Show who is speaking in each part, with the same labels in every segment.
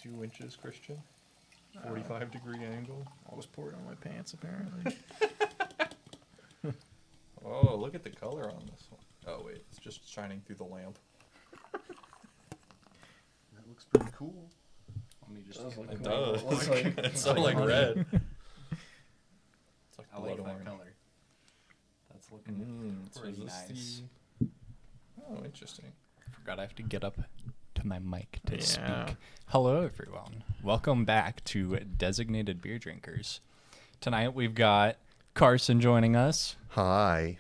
Speaker 1: 2 inches, Christian. 45-degree angle.
Speaker 2: I'll just pour it on my pants, apparently.
Speaker 1: Oh, look at the color on this one. Oh, wait. It's just shining through the lamp.
Speaker 3: That looks pretty cool.
Speaker 2: Let me just
Speaker 1: It does.
Speaker 2: Looks like,
Speaker 1: It's so like red. It's like
Speaker 2: I
Speaker 1: blood
Speaker 2: like that
Speaker 1: orange.
Speaker 2: color. That's looking
Speaker 1: So
Speaker 2: pretty
Speaker 1: is this
Speaker 2: nice.
Speaker 1: Oh, interesting.
Speaker 2: Forgot I have to get up to my mic to
Speaker 4: Yeah.
Speaker 2: speak. Hello, everyone. Welcome back to Designated Beer Drinkers. Tonight we've got Carson joining us.
Speaker 3: Hi.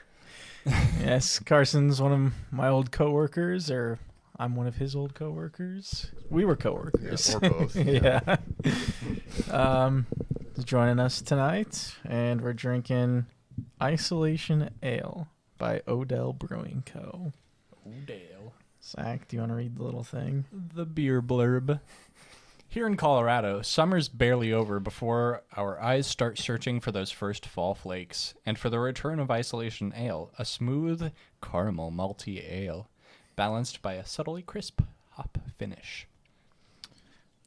Speaker 4: Yes, Carson's one of my old coworkers, or I'm one of his old coworkers. We were coworkers.
Speaker 3: Yeah, or both.
Speaker 4: Yeah. He's joining us tonight, and we're drinking Isolation Ale by Odell Brewing Co.
Speaker 2: Odell.
Speaker 4: Zach, do you want to read the little thing?
Speaker 2: The beer blurb. Here in Colorado, summer's barely over before our eyes start searching for those first fall flakes, and for the return of Isolation Ale, a smooth caramel malty ale, balanced by a subtly crisp hop finish.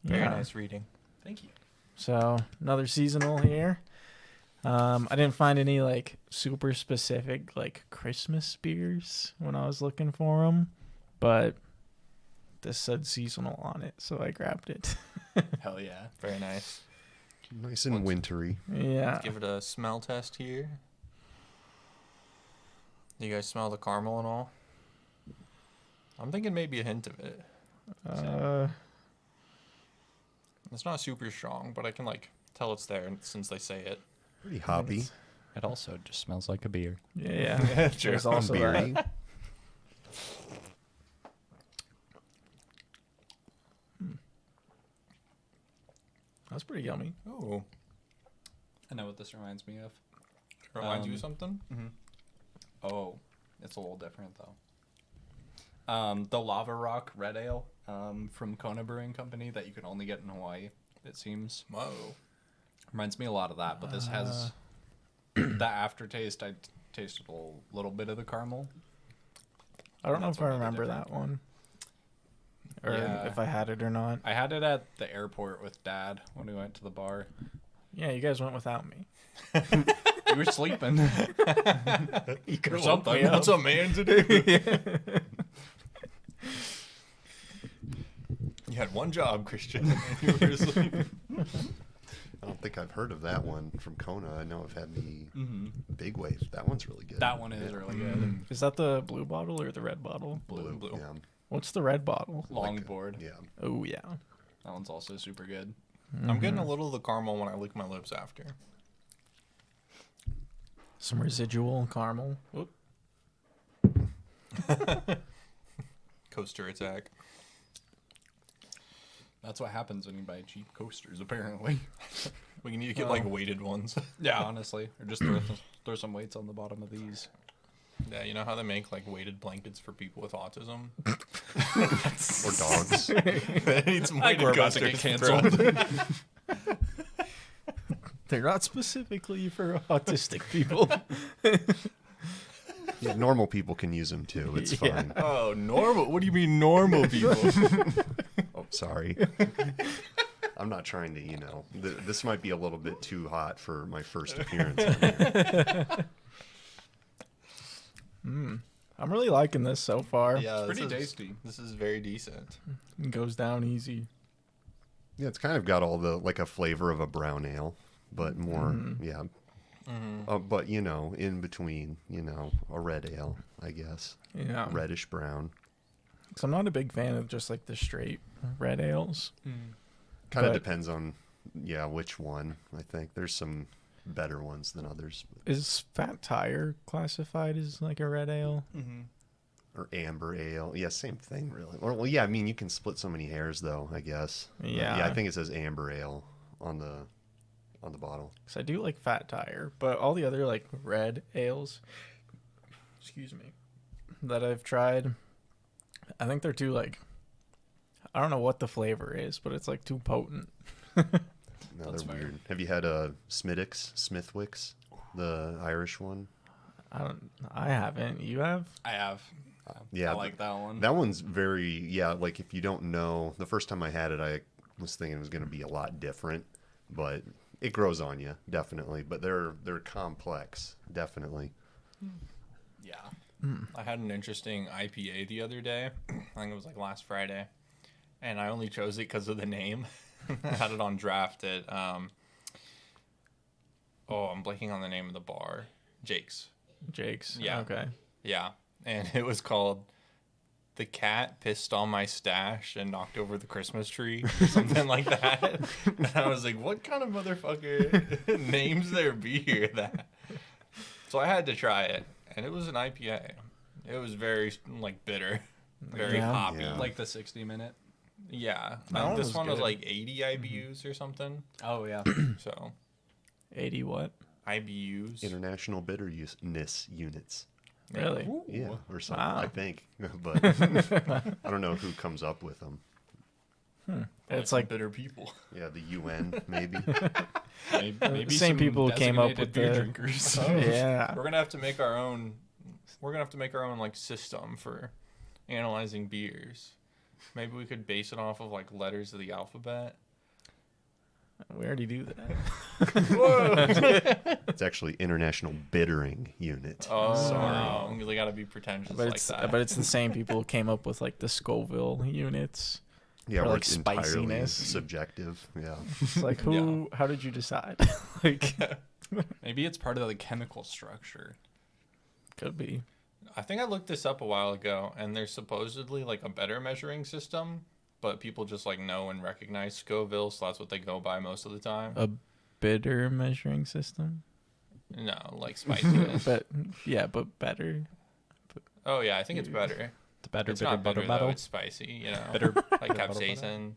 Speaker 1: Very
Speaker 4: Yeah.
Speaker 1: nice reading.
Speaker 2: Thank you.
Speaker 4: So another seasonal here. I didn't find any like super specific like Christmas beers when I was looking for them, but this said seasonal on it, so I grabbed it.
Speaker 2: Hell yeah.
Speaker 1: Very nice.
Speaker 3: Nice and wintry.
Speaker 4: Yeah.
Speaker 1: Let's give it a smell test here. Do you guys smell the caramel and all? I'm thinking maybe a hint of it. It's not super strong, but I can like tell it's there since they say it.
Speaker 3: Pretty hoppy.
Speaker 2: It also just smells like a beer.
Speaker 4: Yeah.
Speaker 1: True.
Speaker 4: There's also
Speaker 3: beery.
Speaker 4: that. That's pretty yummy.
Speaker 1: Oh,
Speaker 2: I know what this reminds me of.
Speaker 1: reminds you of
Speaker 2: Um,
Speaker 1: something?
Speaker 2: Oh, it's a little different though. The Lava Rock Red Ale from Kona Brewing Company that you can only get in Hawaii, it seems.
Speaker 1: Whoa.
Speaker 2: Reminds me a lot of that, but this has the aftertaste. I tasted a little bit of the caramel.
Speaker 4: I don't know
Speaker 1: That's
Speaker 4: if I
Speaker 1: what made it
Speaker 4: remember
Speaker 1: different.
Speaker 4: that one. Or
Speaker 2: Yeah.
Speaker 4: if I had it or not.
Speaker 2: I had it at the airport with Dad when we went to the bar.
Speaker 4: Yeah, you guys went without me.
Speaker 2: You were sleeping.
Speaker 4: You could
Speaker 1: Or something. What's a man to do? You had one job, Christian. And you were asleep.
Speaker 3: I don't think I've heard of that one from Kona. I know I've had the Big Wave. That one's really good.
Speaker 2: That one is really good.
Speaker 4: Is that the blue bottle or the red bottle?
Speaker 1: Blue.
Speaker 3: Yeah.
Speaker 4: What's the red bottle?
Speaker 2: Longboard.
Speaker 3: Yeah.
Speaker 4: Oh, yeah.
Speaker 2: That one's also super good.
Speaker 1: I'm getting a little of the caramel when I lick my lips after.
Speaker 4: Some residual caramel. Whoop.
Speaker 1: Coaster attack.
Speaker 2: That's what happens when you buy cheap coasters, apparently.
Speaker 1: We need to get like weighted ones.
Speaker 2: Yeah, honestly. Or just throw some weights on the bottom of these.
Speaker 1: Yeah, you know how they make like weighted blankets for people with autism?
Speaker 3: Or dogs.
Speaker 1: They need some
Speaker 2: I think
Speaker 1: weighted
Speaker 2: we're about to get
Speaker 1: coasters, bro.
Speaker 2: canceled.
Speaker 4: They're not specifically for autistic people.
Speaker 3: Yeah, normal people can use them too. It's
Speaker 4: Yeah.
Speaker 3: fine.
Speaker 1: Oh, normal? What do you mean normal people?
Speaker 3: Oh, sorry. I'm not trying to, this might be a little bit too hot for my first appearance on here.
Speaker 4: I'm really liking this so far.
Speaker 1: Yeah,
Speaker 2: Pretty
Speaker 1: this is-
Speaker 2: tasty.
Speaker 1: This is very decent.
Speaker 4: It goes down easy.
Speaker 3: Yeah, it's kind of got all the, like a flavor of a brown ale, but more, yeah. But, in between, a red ale, I guess.
Speaker 4: Yeah.
Speaker 3: Reddish brown.
Speaker 4: 'Cause I'm not a big fan of just like the straight red ales.
Speaker 3: Kind of
Speaker 4: But-
Speaker 3: depends on, which one. I think there's some better ones than others.
Speaker 4: Is Fat Tire classified as like a red ale?
Speaker 3: Or amber ale. Yeah, same thing, really. Well, yeah, I mean, you can split so many hairs, though, I guess. But,
Speaker 4: Yeah.
Speaker 3: yeah, I think it says amber ale on the bottle.
Speaker 4: Because I do like Fat Tire, but all the other like red ales, excuse me, that I've tried, I think they're too like, I don't know what the flavor is, but it's like too potent.
Speaker 3: No,
Speaker 2: That's
Speaker 3: they're
Speaker 2: fair.
Speaker 3: weird. Have you had a Smithwick's, the Irish one?
Speaker 4: I haven't. You have?
Speaker 2: I have.
Speaker 3: Yeah,
Speaker 2: I like that one.
Speaker 3: That one's very, like if you don't know, the first time I had it, I was thinking it was going to be a lot different, but it grows on you, definitely. But they're complex, definitely.
Speaker 1: Yeah. I had an interesting IPA the other day. I think it was like last Friday. And I only chose it because of the name. I had it on draft at, I'm blanking on the name of the bar. Jake's. Yeah.
Speaker 4: Okay.
Speaker 1: Yeah. And it was called The Cat Pissed on My Stash and Knocked Over the Christmas Tree or something like that. And I was like, what kind of motherfucker names there be here that? So I had to try it. And it was an IPA. It was very, like, bitter. Very
Speaker 4: Yeah.
Speaker 1: hoppy.
Speaker 3: Yeah.
Speaker 2: Like the 60-minute.
Speaker 1: Yeah.
Speaker 4: That one
Speaker 1: This
Speaker 4: was
Speaker 1: one was
Speaker 4: good.
Speaker 1: like 80 IBUs or something.
Speaker 2: Oh, yeah.
Speaker 1: So
Speaker 4: 80 what?
Speaker 1: IBUs.
Speaker 3: International bitterness units.
Speaker 4: Really?
Speaker 1: Ooh.
Speaker 3: Yeah, or something,
Speaker 4: Wow.
Speaker 3: I think. But I don't know who comes up with them.
Speaker 4: It's
Speaker 1: some
Speaker 4: like
Speaker 1: bitter people.
Speaker 3: Yeah, the UN, maybe.
Speaker 2: Maybe
Speaker 4: same
Speaker 2: some
Speaker 4: people who came up
Speaker 2: designated
Speaker 4: with
Speaker 2: beer
Speaker 4: the-
Speaker 2: drinkers.
Speaker 4: yeah.
Speaker 1: We're gonna have to make our own. We're gonna have to make our own like system for analyzing beers. Maybe we could base it off of like letters of the alphabet.
Speaker 4: We already do that.
Speaker 3: It's actually International Bittering Unit.
Speaker 1: Oh,
Speaker 3: Sorry.
Speaker 1: we gotta be pretentious
Speaker 4: But
Speaker 1: like
Speaker 4: it's
Speaker 1: that.
Speaker 4: but it's the same people who came up with like the Scoville units.
Speaker 3: Yeah,
Speaker 4: or,
Speaker 3: where
Speaker 4: like,
Speaker 3: it's entirely
Speaker 4: spiciness.
Speaker 3: subjective. Yeah.
Speaker 4: It's like how did you decide? Like
Speaker 2: Maybe it's part of the chemical structure.
Speaker 4: could be.
Speaker 1: I think I looked this up a while ago, and there's supposedly like a better measuring system, but people just like know and recognize Scoville, so that's what they go by most of the time.
Speaker 4: A bitter measuring system.
Speaker 1: No, like spiciness.
Speaker 4: But yeah, but better.
Speaker 1: Oh yeah, I think it's better.
Speaker 4: The better
Speaker 1: It's
Speaker 4: bitter
Speaker 1: not bitter
Speaker 4: battle.
Speaker 1: though. It's spicy. You know,
Speaker 2: Bitter,
Speaker 1: like capsaicin.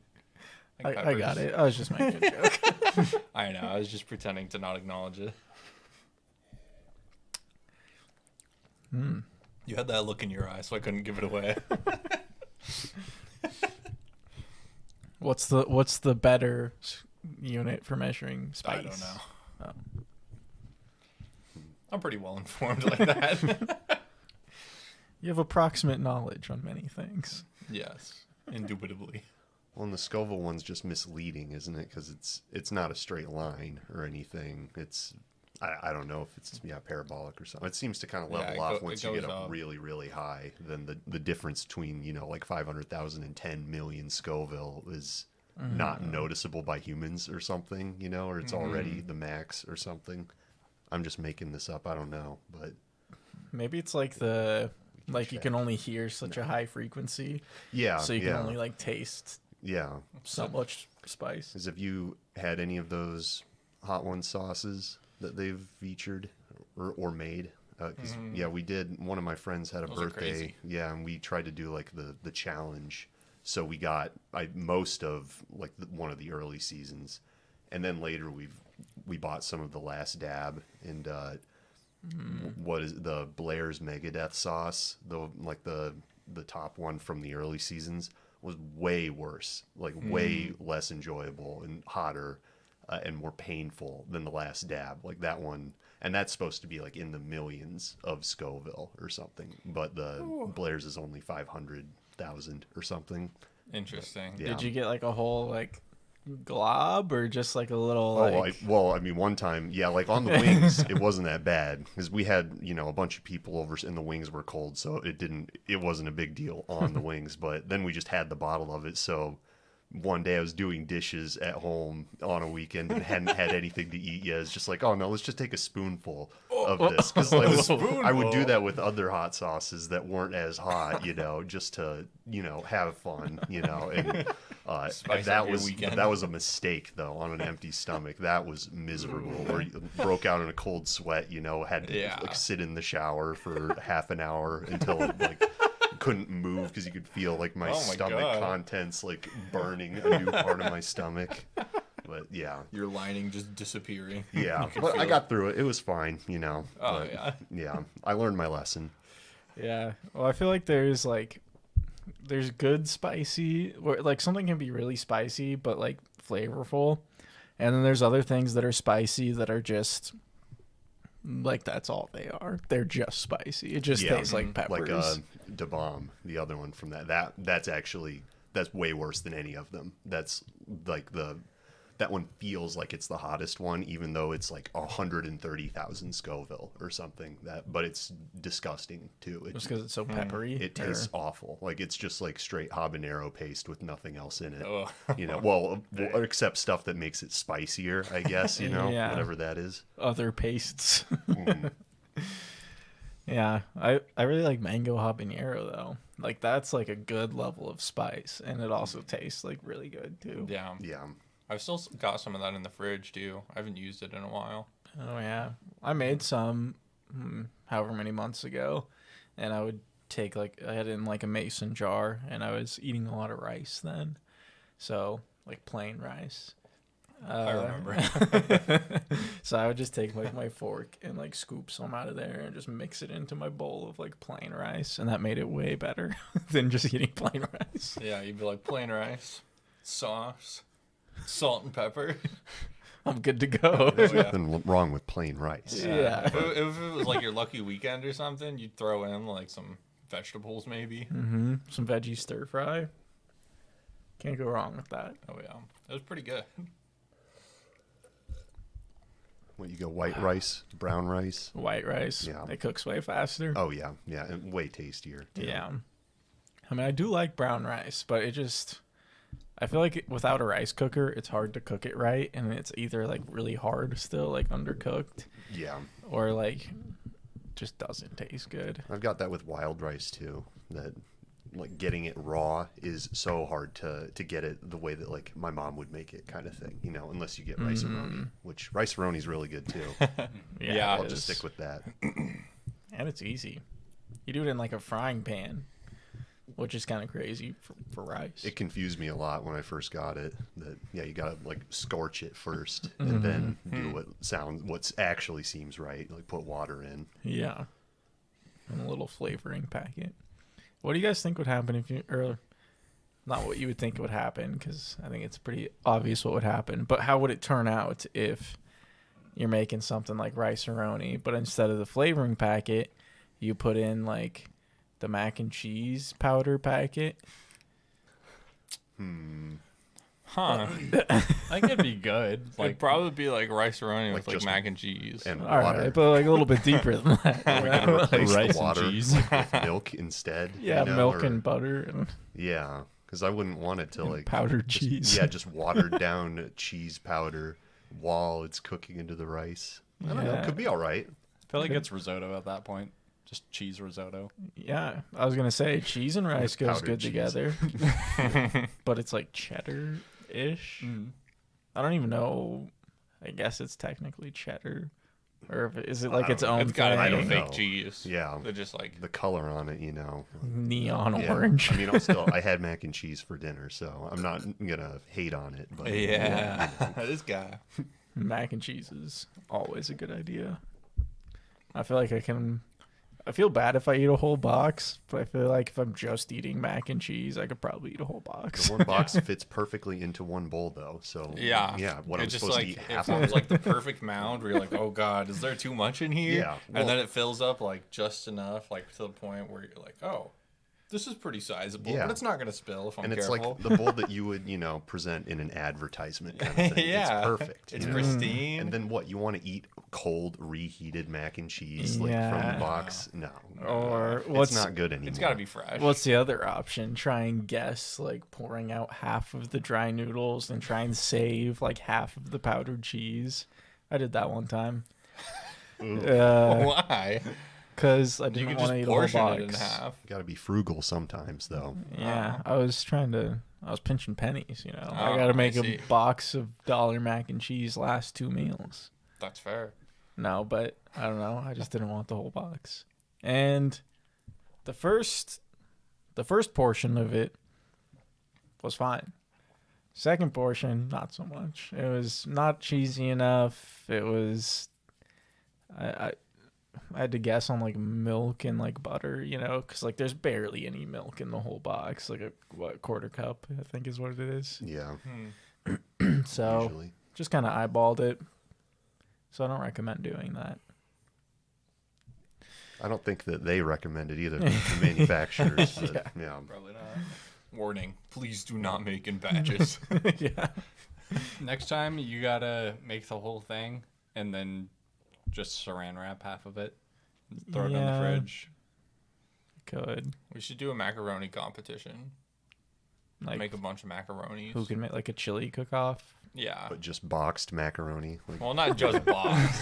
Speaker 1: Like
Speaker 4: I got
Speaker 1: peppers.
Speaker 4: it. I was just making a joke.
Speaker 1: I know. I was just pretending to not acknowledge it. You had that look in your eye, so I couldn't give it away.
Speaker 4: What's the better unit for measuring spice?
Speaker 1: I don't know.
Speaker 4: Oh.
Speaker 1: I'm pretty well informed like that.
Speaker 4: You have approximate knowledge on many things.
Speaker 1: Yes, indubitably.
Speaker 3: Well, and the Scoville one's just misleading, isn't it? Because it's not a straight line or anything. It's I don't know if it's parabolic or something. It seems to kind of level
Speaker 1: Yeah,
Speaker 3: off
Speaker 1: it
Speaker 3: once you get
Speaker 1: goes
Speaker 3: up
Speaker 1: up.
Speaker 3: really, really high. Then the difference between like 500,000 and 10 million Scoville is not noticeable by humans or something. Or it's already the max or something. I'm just making this up. I don't know, but
Speaker 4: Maybe it's like you can only hear such a high frequency,
Speaker 3: yeah,
Speaker 4: so you
Speaker 3: yeah,
Speaker 4: can only like taste
Speaker 3: yeah.
Speaker 4: so much spice.
Speaker 3: Is have you had any of those Hot Ones sauces that they've featured or made? 'Cause, yeah, we did. One of my friends had a
Speaker 1: Those are
Speaker 3: birthday.
Speaker 1: crazy.
Speaker 3: Yeah, and we tried to do like the challenge. So we got most of like one of the early seasons, and then later we bought some of the Last Dab and what is the Blair's Megadeth sauce? The top one from the early seasons was way worse, like way less enjoyable and hotter and more painful than the Last Dab. Like that one, and that's supposed to be like in the millions of Scoville or something, but the Blair's is only 500,000 or something.
Speaker 1: Interesting.
Speaker 3: Yeah.
Speaker 4: Did you get like a whole like glob or just like a little?
Speaker 3: Well, I mean, one time, yeah, like on the wings, it wasn't that bad because we had, a bunch of people over and the wings were cold, so it wasn't a big deal on the wings. But then we just had the bottle of it. So one day I was doing dishes at home on a weekend and hadn't had anything to eat yet. It's just like, oh no, let's just take a spoonful of this because I would do that with other hot sauces that weren't as hot, just to have fun, and.
Speaker 1: Spice
Speaker 3: that
Speaker 1: up your
Speaker 3: was
Speaker 1: weekend.
Speaker 3: that was a mistake though on an empty stomach. That was miserable. Where you broke out in a cold sweat. Had to
Speaker 1: Yeah.
Speaker 3: like sit in the shower for half an hour until like couldn't move because you could feel like my
Speaker 1: Oh my
Speaker 3: stomach
Speaker 1: God.
Speaker 3: contents like burning a new part of my stomach. But yeah,
Speaker 1: Your lining just disappearing.
Speaker 3: yeah.
Speaker 1: You can
Speaker 3: But
Speaker 1: feel
Speaker 3: I
Speaker 1: it.
Speaker 3: got through it. It was fine.
Speaker 1: Oh
Speaker 3: but,
Speaker 1: yeah.
Speaker 3: yeah. I learned my lesson.
Speaker 4: Yeah. Well, I feel like there's good spicy, where like something can be really spicy but like flavorful, and then there's other things that are spicy that are just like that's all they are. They're just spicy. It just
Speaker 3: Yeah.
Speaker 4: tastes like peppers.
Speaker 3: Like Da Bomb, the other one from that's actually that's way worse than any of them. That's like that one feels like it's the hottest one, even though it's like 130,000 Scoville or something. But it's disgusting too.
Speaker 4: Just because it's so peppery.
Speaker 3: It tastes awful. Like it's just like straight habanero paste with nothing else in it.
Speaker 1: Oh.
Speaker 3: Well, except stuff that makes it spicier, I guess.
Speaker 4: Yeah.
Speaker 3: Whatever that is.
Speaker 4: Other pastes. Yeah, I really like mango habanero though. Like that's like a good level of spice, and it also tastes like really good too.
Speaker 1: Yeah.
Speaker 3: Yeah.
Speaker 1: I've still got some of that in the fridge too. I haven't used it in a while.
Speaker 4: Oh yeah, I made some however many months ago, and I would take like I had it in like a mason jar, and I was eating a lot of rice then, so like plain rice.
Speaker 1: I remember.
Speaker 4: So I would just take like my fork and like scoop some out of there and just mix it into my bowl of like plain rice, and that made it way better than just eating plain rice.
Speaker 1: Yeah, you'd be like plain rice, sauce, salt and pepper.
Speaker 4: I'm good to go.
Speaker 3: There's nothing wrong with plain rice.
Speaker 4: Yeah.
Speaker 1: If it was like your lucky weekend or something, you'd throw in like some vegetables maybe.
Speaker 4: Some veggie stir fry. Can't go wrong with that.
Speaker 1: Oh yeah, it was pretty good.
Speaker 3: What, you go white rice, brown rice?
Speaker 4: White rice.
Speaker 3: Yeah.
Speaker 4: It cooks way faster.
Speaker 3: Oh yeah, yeah, and way tastier. Too.
Speaker 4: Yeah. I mean, I do like brown rice, but it just, I feel like without a rice cooker, it's hard to cook it right. And it's either like really hard still, like undercooked,
Speaker 3: Yeah.
Speaker 4: or like just doesn't taste good.
Speaker 3: I've got that with wild rice too. That like getting it raw is so hard to get it the way that like my mom would make it, kind of thing. Unless you get rice-a-roni, which rice-a-roni is really good too.
Speaker 1: Yeah,
Speaker 3: I'll
Speaker 4: it
Speaker 3: just
Speaker 4: is.
Speaker 3: stick with that.
Speaker 4: And it's easy. You do it in like a frying pan, which is kind of crazy for rice.
Speaker 3: It confused me a lot when I first got it. That you gotta like scorch it first and then do what actually seems right. Like put water in.
Speaker 4: Yeah. And a little flavoring packet. What do you guys think would happen if you, or not what you would think would happen, because I think it's pretty obvious what would happen, but how would it turn out if you're making something like rice-a-roni, but instead of the flavoring packet, you put in like the mac and cheese powder packet?
Speaker 1: Huh?
Speaker 2: I think it'd be good.
Speaker 1: It'd
Speaker 2: Like,
Speaker 1: probably be like rice-a-roni
Speaker 3: Like
Speaker 1: with like
Speaker 3: just-
Speaker 1: mac and cheese.
Speaker 3: And
Speaker 4: All
Speaker 3: water.
Speaker 4: right, but like a little bit deeper than that.
Speaker 3: Are we gonna replace
Speaker 2: rice
Speaker 3: the
Speaker 2: and
Speaker 3: water
Speaker 2: cheese.
Speaker 3: with milk instead?
Speaker 4: Yeah, milk and butter and
Speaker 3: Yeah, because I wouldn't want it to like
Speaker 4: powdered
Speaker 3: just-
Speaker 4: cheese.
Speaker 3: Yeah, just watered down cheese powder while it's cooking into the rice. I don't know.
Speaker 4: Yeah.
Speaker 3: Could be all right.
Speaker 2: I feel like it's risotto at that point. Just cheese risotto.
Speaker 4: Yeah, I was gonna say cheese and rice goes
Speaker 3: powdered
Speaker 4: good
Speaker 3: cheese.
Speaker 4: together, but it's like cheddar-ish.
Speaker 2: Mm.
Speaker 4: I don't even know. I guess it's technically cheddar, or if is it like
Speaker 3: I
Speaker 4: its
Speaker 3: don't know.
Speaker 4: own
Speaker 1: It's gotta
Speaker 3: I
Speaker 1: be
Speaker 3: don't
Speaker 4: thing?
Speaker 3: know.
Speaker 1: fake cheese.
Speaker 3: Yeah.
Speaker 1: They're just like
Speaker 3: The color on it,
Speaker 4: Neon
Speaker 3: Yeah.
Speaker 4: orange.
Speaker 3: I mean, I had mac and cheese for dinner, so I'm not gonna hate on it. But
Speaker 1: yeah, this guy.
Speaker 4: Mac and cheese is always a good idea. I feel like I feel bad if I eat a whole box, but I feel like if I'm just eating mac and cheese, I could probably eat a whole box.
Speaker 3: The one box fits perfectly into one bowl, though. So
Speaker 1: Yeah.
Speaker 3: What
Speaker 1: It
Speaker 3: I'm
Speaker 1: just
Speaker 3: supposed
Speaker 1: like
Speaker 3: to eat
Speaker 1: it
Speaker 3: half of
Speaker 1: forms
Speaker 3: it.
Speaker 1: like the perfect mound where you're like, oh god, is there too much in here?
Speaker 3: Yeah, well-
Speaker 1: and then it fills up like just enough, like to the point where you're like, oh, this is pretty sizable,
Speaker 3: Yeah.
Speaker 1: but it's not gonna spill if I'm
Speaker 3: And it's
Speaker 1: careful.
Speaker 3: like the bowl that you would, present in an advertisement kind of thing.
Speaker 1: Yeah.
Speaker 3: It's perfect.
Speaker 1: It's
Speaker 3: you know?
Speaker 1: pristine.
Speaker 3: And then what? You want to eat cold, reheated mac and cheese like from
Speaker 4: Yeah.
Speaker 3: the box? No.
Speaker 4: Or
Speaker 3: It's not good anymore.
Speaker 1: It's gotta be fresh.
Speaker 4: What's the other option? Try and guess like pouring out half of the dry noodles and try and save like half of the powdered cheese. I did that one time.
Speaker 1: Why?
Speaker 4: Because I
Speaker 1: You
Speaker 4: didn't
Speaker 1: can
Speaker 4: want
Speaker 1: just
Speaker 4: to eat a whole
Speaker 1: portion it in
Speaker 4: box.
Speaker 1: half.
Speaker 3: Got to be frugal sometimes, though.
Speaker 4: Yeah, I was pinching pennies, I
Speaker 1: Oh,
Speaker 4: got to make
Speaker 1: I see.
Speaker 4: a box of dollar mac and cheese last 2 meals.
Speaker 1: That's fair.
Speaker 4: No, but I don't know. I just didn't want the whole box. And the first portion of it was fine. Second portion, not so much. It was not cheesy enough. It was I had to guess on like milk and like butter, because like there's barely any milk in the whole box. Like a quarter cup, I think is what it is.
Speaker 3: Yeah.
Speaker 4: So
Speaker 3: Usually.
Speaker 4: just kind of eyeballed it. So I don't recommend doing that.
Speaker 3: I don't think that they recommend it either, the manufacturers. But, yeah.
Speaker 1: Probably not. Warning, please do not make in batches.
Speaker 4: Yeah.
Speaker 2: Next time, you gotta make the whole thing and then just saran wrap half of it. Throw it in the
Speaker 4: Yeah.
Speaker 2: fridge.
Speaker 4: Good.
Speaker 1: We should do a macaroni competition.
Speaker 4: Like,
Speaker 1: Make a bunch of macaronis.
Speaker 4: who can make like a chili cook-off?
Speaker 1: Yeah.
Speaker 3: But just boxed macaroni. Like,
Speaker 1: Well, not just box.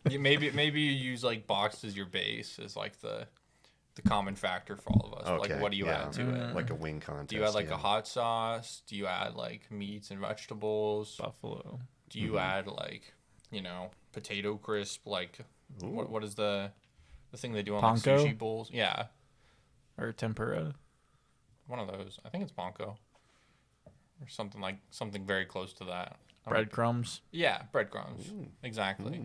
Speaker 1: Maybe you use like boxed as your base as like the common factor for all of us.
Speaker 3: okay,
Speaker 1: Like, what do you
Speaker 3: yeah.
Speaker 1: add to it?
Speaker 3: Like a wing contest.
Speaker 1: Do you add like
Speaker 3: yeah.
Speaker 1: a hot sauce? Do you add like meats and vegetables?
Speaker 4: Buffalo.
Speaker 1: Do you add like, potato crisp? Like,
Speaker 3: Ooh.
Speaker 1: what is the thing they do on
Speaker 4: Panko?
Speaker 1: like sushi bowls? Yeah,
Speaker 4: Or tempura.
Speaker 1: one of those. I think it's panko or something very close to that.
Speaker 4: Breadcrumbs.
Speaker 1: Yeah, breadcrumbs. Exactly.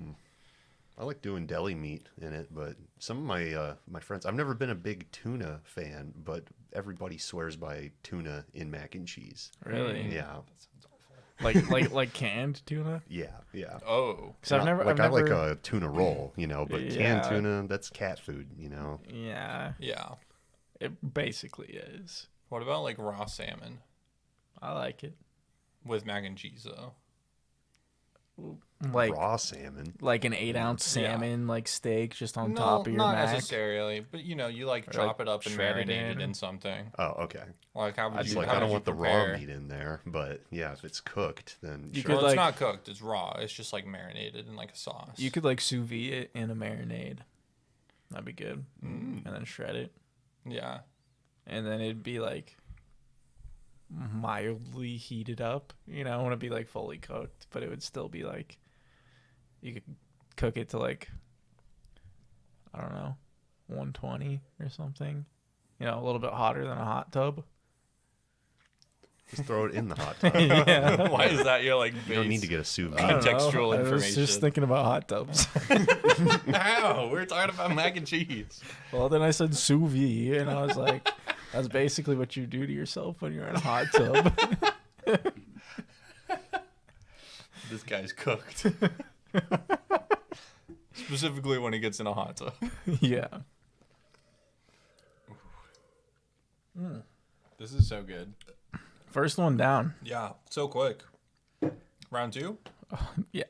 Speaker 3: I like doing deli meat in it, but some of my friends, I've never been a big tuna fan, but everybody swears by tuna in mac and cheese.
Speaker 4: Really?
Speaker 3: Yeah,
Speaker 4: Like canned tuna?
Speaker 3: yeah.
Speaker 1: Oh,
Speaker 4: Because I've never.
Speaker 3: Like
Speaker 4: I've
Speaker 3: I like
Speaker 4: never,
Speaker 3: a tuna roll, but
Speaker 4: Yeah.
Speaker 3: canned tuna, that's cat food,
Speaker 4: Yeah.
Speaker 1: yeah.
Speaker 4: It basically is.
Speaker 1: What about like raw salmon
Speaker 4: I like it.
Speaker 1: with mac and cheese though?
Speaker 4: Like
Speaker 3: Raw salmon.
Speaker 4: like an 8-ounce salmon like steak just on top of your
Speaker 1: not
Speaker 4: mac.
Speaker 1: necessarily, but you like
Speaker 4: Or,
Speaker 1: chop
Speaker 4: like,
Speaker 1: it up and
Speaker 4: shred it
Speaker 1: marinate it
Speaker 4: in.
Speaker 1: in something.
Speaker 3: Oh, okay.
Speaker 1: Like how would
Speaker 3: It's
Speaker 1: you?
Speaker 3: like
Speaker 1: how
Speaker 3: I don't
Speaker 1: would
Speaker 3: want
Speaker 1: you
Speaker 3: the raw
Speaker 1: prepare?
Speaker 3: meat in there, but yeah, if it's cooked, then
Speaker 4: You
Speaker 3: sure.
Speaker 4: could,
Speaker 1: Well,
Speaker 4: like-
Speaker 1: it's not cooked. It's raw. It's just like marinated in like a sauce.
Speaker 4: You could like sous vide it in a marinade. That'd be good. And then shred it.
Speaker 1: Yeah.
Speaker 4: And then it'd be like mildly heated up. I want to be like fully cooked, but it would still be like you could cook it to like I don't know, 120 or something. A little bit hotter than a hot tub.
Speaker 3: Just throw it in the hot tub.
Speaker 4: Yeah.
Speaker 1: Why is that your like?
Speaker 3: You don't need to get a sous
Speaker 4: I don't
Speaker 3: vide.
Speaker 4: know.
Speaker 1: Contextual
Speaker 4: I was
Speaker 1: information.
Speaker 4: just thinking about hot tubs.
Speaker 1: How? We're talking about mac and cheese.
Speaker 4: Well, then I said sous vide, and I was like, that's basically what you do to yourself when you're in a hot tub.
Speaker 1: This guy's cooked. Specifically when he gets in a hot tub.
Speaker 4: Yeah.
Speaker 2: This is so good.
Speaker 4: First one down.
Speaker 1: Yeah, so quick. Round two.
Speaker 4: Yeah.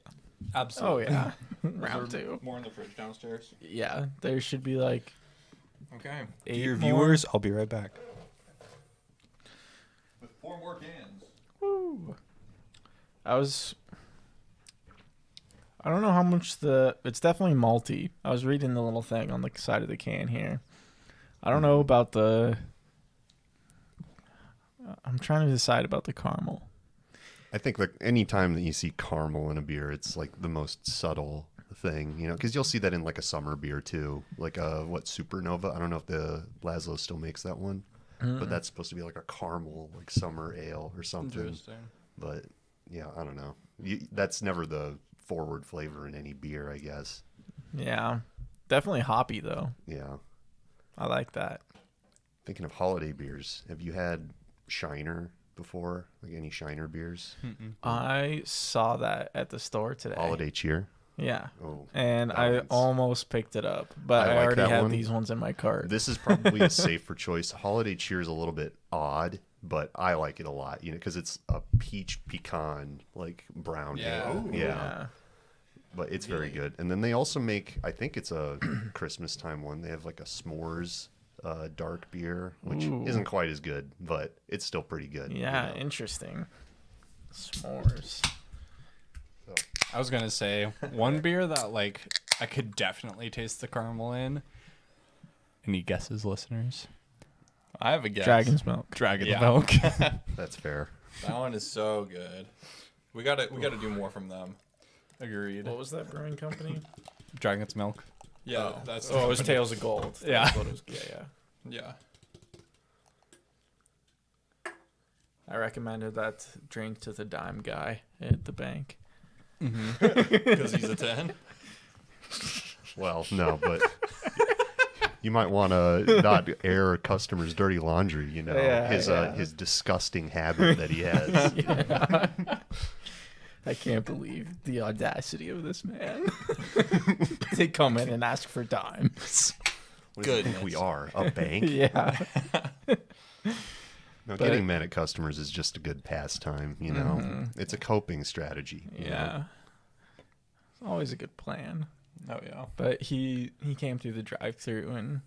Speaker 2: Absolutely.
Speaker 4: Oh, yeah. Round two.
Speaker 1: More in the fridge downstairs.
Speaker 4: Yeah. There should be like
Speaker 1: Okay.
Speaker 4: 8
Speaker 1: Dear
Speaker 4: more.
Speaker 1: viewers, I'll be right back. With 4 more cans.
Speaker 4: Woo. I don't know how much it's definitely malty. I was reading the little thing on the side of the can here. I don't know about I'm trying to decide about the caramel.
Speaker 3: I think that any time that you see caramel in a beer, it's like the most subtle thing, because you'll see that in like a summer beer too, like Supernova. I don't know if the Laszlo still makes that one, but that's supposed to be like a caramel like summer ale or something.
Speaker 2: Interesting.
Speaker 3: But yeah, I don't know. That's never the forward flavor in any beer, I guess.
Speaker 4: Yeah. Definitely hoppy though.
Speaker 3: Yeah.
Speaker 4: I like that.
Speaker 3: Thinking of holiday beers, have you had Shiner before? Like any Shiner beers?
Speaker 4: I saw that at the store today.
Speaker 3: Holiday cheer.
Speaker 4: Yeah.
Speaker 3: Oh,
Speaker 4: And
Speaker 3: that
Speaker 4: I
Speaker 3: one's-
Speaker 4: almost picked it up, but
Speaker 3: I
Speaker 4: I
Speaker 3: like
Speaker 4: already
Speaker 3: that
Speaker 4: have
Speaker 3: one.
Speaker 4: these ones in my cart.
Speaker 3: This is probably a safer choice. Holiday cheer is a little bit odd, but I like it a lot, because it's a peach pecan like brown
Speaker 2: Yeah.
Speaker 3: ale.
Speaker 2: Ooh.
Speaker 3: Yeah. But it's very good. And then they also make, I think it's a Christmas time one. They have like a s'mores dark beer, which
Speaker 4: Ooh.
Speaker 3: isn't quite as good, but it's still pretty good.
Speaker 4: Yeah, interesting. S'mores.
Speaker 2: I was gonna say one beer that like I could definitely taste the caramel in. Any guesses, listeners?
Speaker 1: I have a guess.
Speaker 4: Dragon's milk.
Speaker 2: Dragon
Speaker 1: Yeah.
Speaker 2: milk.
Speaker 3: That's fair.
Speaker 1: That one is so good. We gotta do more from them.
Speaker 2: Agreed.
Speaker 4: What was that brewing company?
Speaker 2: Dragon's milk.
Speaker 1: Yeah, that's
Speaker 4: Oh, it was Tales of Gold.
Speaker 2: Yeah.
Speaker 4: That's what it was. Yeah.
Speaker 1: yeah.
Speaker 4: I recommended that drink to the dime guy at the bank.
Speaker 1: Because he's a 10.
Speaker 3: Well, no, but you might want to not air a customer's dirty laundry,
Speaker 4: Yeah,
Speaker 3: his disgusting habit that he has.
Speaker 4: I can't believe the audacity of this man. They come in and ask for dimes.
Speaker 3: What do you think we
Speaker 1: Goodness.
Speaker 3: are? A bank?
Speaker 4: Yeah.
Speaker 3: No,
Speaker 4: But-
Speaker 3: getting mad at customers is just a good pastime, you know. It's a coping strategy. you know?
Speaker 4: Yeah. It's always a good plan.
Speaker 1: Oh yeah.
Speaker 4: But he came through the drive-through, and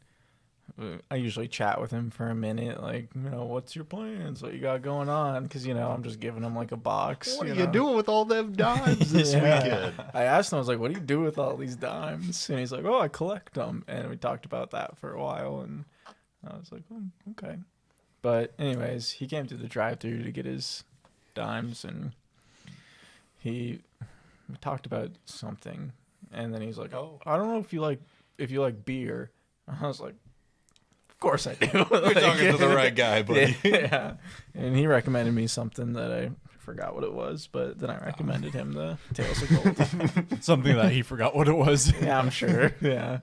Speaker 4: I usually chat with him for a minute, like, what's your plans? What you got going on? Because, I'm just giving him like a box.
Speaker 3: What are
Speaker 4: know?
Speaker 3: you doing with all them dimes this
Speaker 4: Yeah.
Speaker 3: weekend?
Speaker 4: I asked him, I was like, what do you do with all these dimes? And he's like, oh, I collect them. And we talked about that for a while, and I was like, oh, okay. But anyways, he came through the drive-through to get his dimes, and we talked about something, and then he's like,
Speaker 1: Oh.
Speaker 4: I don't know if you like beer. I was like, of course I do.
Speaker 1: You're talking to the right guy, buddy.
Speaker 4: Yeah. And he recommended me something that I forgot what it was, but then I recommended him the Tales of Gold.
Speaker 2: Something that he forgot what it was.
Speaker 4: Yeah, I'm sure. Yeah.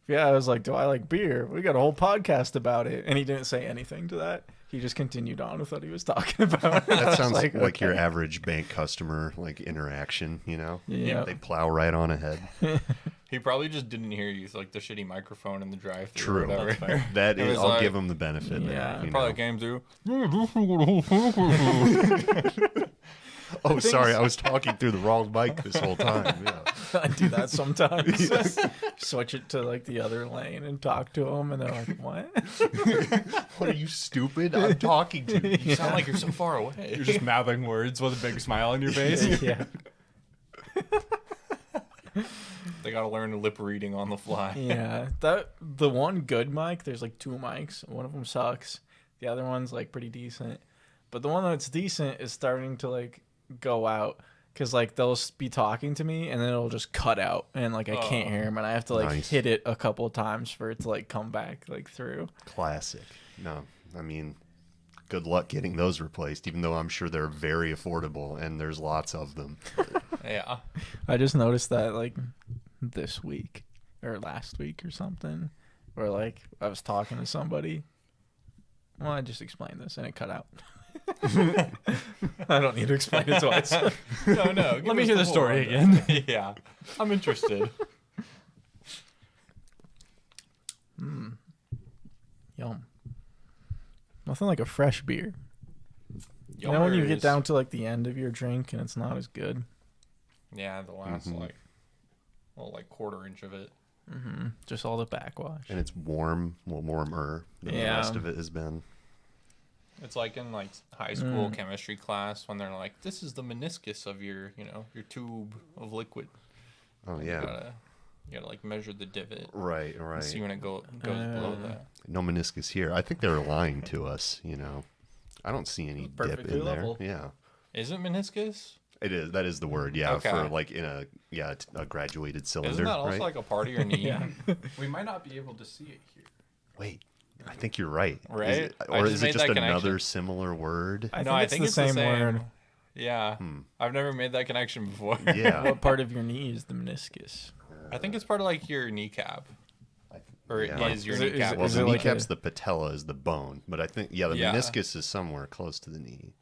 Speaker 4: Yeah, I was like, do I like beer? We got a whole podcast about it. And he didn't say anything to that. He just continued on with what he was talking about.
Speaker 3: That sounds like
Speaker 4: okay.
Speaker 3: your average bank customer interaction,
Speaker 4: Yeah.
Speaker 3: They plow right on ahead.
Speaker 1: He probably just didn't hear you, like the shitty microphone in the drive-thru.
Speaker 3: True.
Speaker 1: Or whatever.
Speaker 3: That
Speaker 1: It
Speaker 3: is,
Speaker 1: was
Speaker 3: I'll give him the benefit
Speaker 4: Yeah.
Speaker 3: there.
Speaker 1: Probably came through.
Speaker 3: Oh, sorry, I was talking through the wrong mic this whole time. Yeah.
Speaker 4: I do that sometimes. Switch it to like the other lane and talk to them, and they're like, what?
Speaker 3: What are you, stupid? I'm talking to you.
Speaker 1: You sound like you're so far away.
Speaker 2: You're just mouthing words with a big smile on your face.
Speaker 4: Yeah.
Speaker 1: They gotta learn lip reading on the fly.
Speaker 4: Yeah. The one good mic, there's like two mics. One of them sucks. The other one's like pretty decent. But the one that's decent is starting to like go out, because like they'll be talking to me and then it'll just cut out, and like I can't hear them, and I have to like
Speaker 3: Nice.
Speaker 4: hit it a couple of times for it to like come back like through.
Speaker 3: Classic. No, I mean, good luck getting those replaced, even though I'm sure they're very affordable and there's lots of them.
Speaker 1: Yeah.
Speaker 4: I just noticed that like this week or last week or something, where like I was talking to somebody. Well, I just explained this and it cut out. I don't need to explain it twice.
Speaker 1: No.
Speaker 2: Let me hear the story again.
Speaker 1: Yeah. I'm interested.
Speaker 4: Yum. Nothing like a fresh beer. You know when you get
Speaker 1: Yummers.
Speaker 4: down to like the end of your drink and it's not as good.
Speaker 1: Yeah, the last like quarter inch of it.
Speaker 4: Just all the backwash.
Speaker 3: And it's warmer than the
Speaker 4: Yeah.
Speaker 3: rest of it has been.
Speaker 1: It's like in like high school chemistry class when they're like, "This is the meniscus of your tube of liquid."
Speaker 3: Oh,
Speaker 1: You
Speaker 3: yeah.
Speaker 1: gotta like measure the divot.
Speaker 3: Right.
Speaker 1: And see when it goes below that.
Speaker 3: No meniscus here. I think they were lying to us, I don't see any dip
Speaker 4: Perfectly
Speaker 3: in there.
Speaker 4: level.
Speaker 3: Yeah.
Speaker 1: Is it meniscus?
Speaker 3: It is. That is the word. Yeah,
Speaker 1: Okay.
Speaker 3: for like in a graduated cylinder.
Speaker 1: Isn't that also
Speaker 3: right?
Speaker 1: like a part of your knee?
Speaker 4: Yeah.
Speaker 2: We might not be able to see it here.
Speaker 3: Wait, I think you're right.
Speaker 1: Right?
Speaker 3: Is it,
Speaker 1: I
Speaker 3: or
Speaker 1: just
Speaker 3: is it
Speaker 1: made
Speaker 3: just
Speaker 1: that
Speaker 3: another
Speaker 1: connection.
Speaker 3: similar word?
Speaker 4: I
Speaker 1: No,
Speaker 4: think
Speaker 1: I
Speaker 4: it's
Speaker 1: think
Speaker 4: the
Speaker 1: it's
Speaker 4: same
Speaker 1: the same
Speaker 4: word.
Speaker 1: Yeah. I've never made that connection before.
Speaker 3: Yeah.
Speaker 4: What part of your knee is the meniscus?
Speaker 1: I think it's part of like your kneecap. Or
Speaker 3: Yeah.
Speaker 1: it is your
Speaker 4: Is it-
Speaker 1: kneecap.
Speaker 3: Well,
Speaker 4: is
Speaker 3: the
Speaker 4: it like
Speaker 3: kneecap's
Speaker 4: a-
Speaker 3: the patella is the bone, but I think the
Speaker 1: Yeah.
Speaker 3: meniscus is somewhere close to the knee.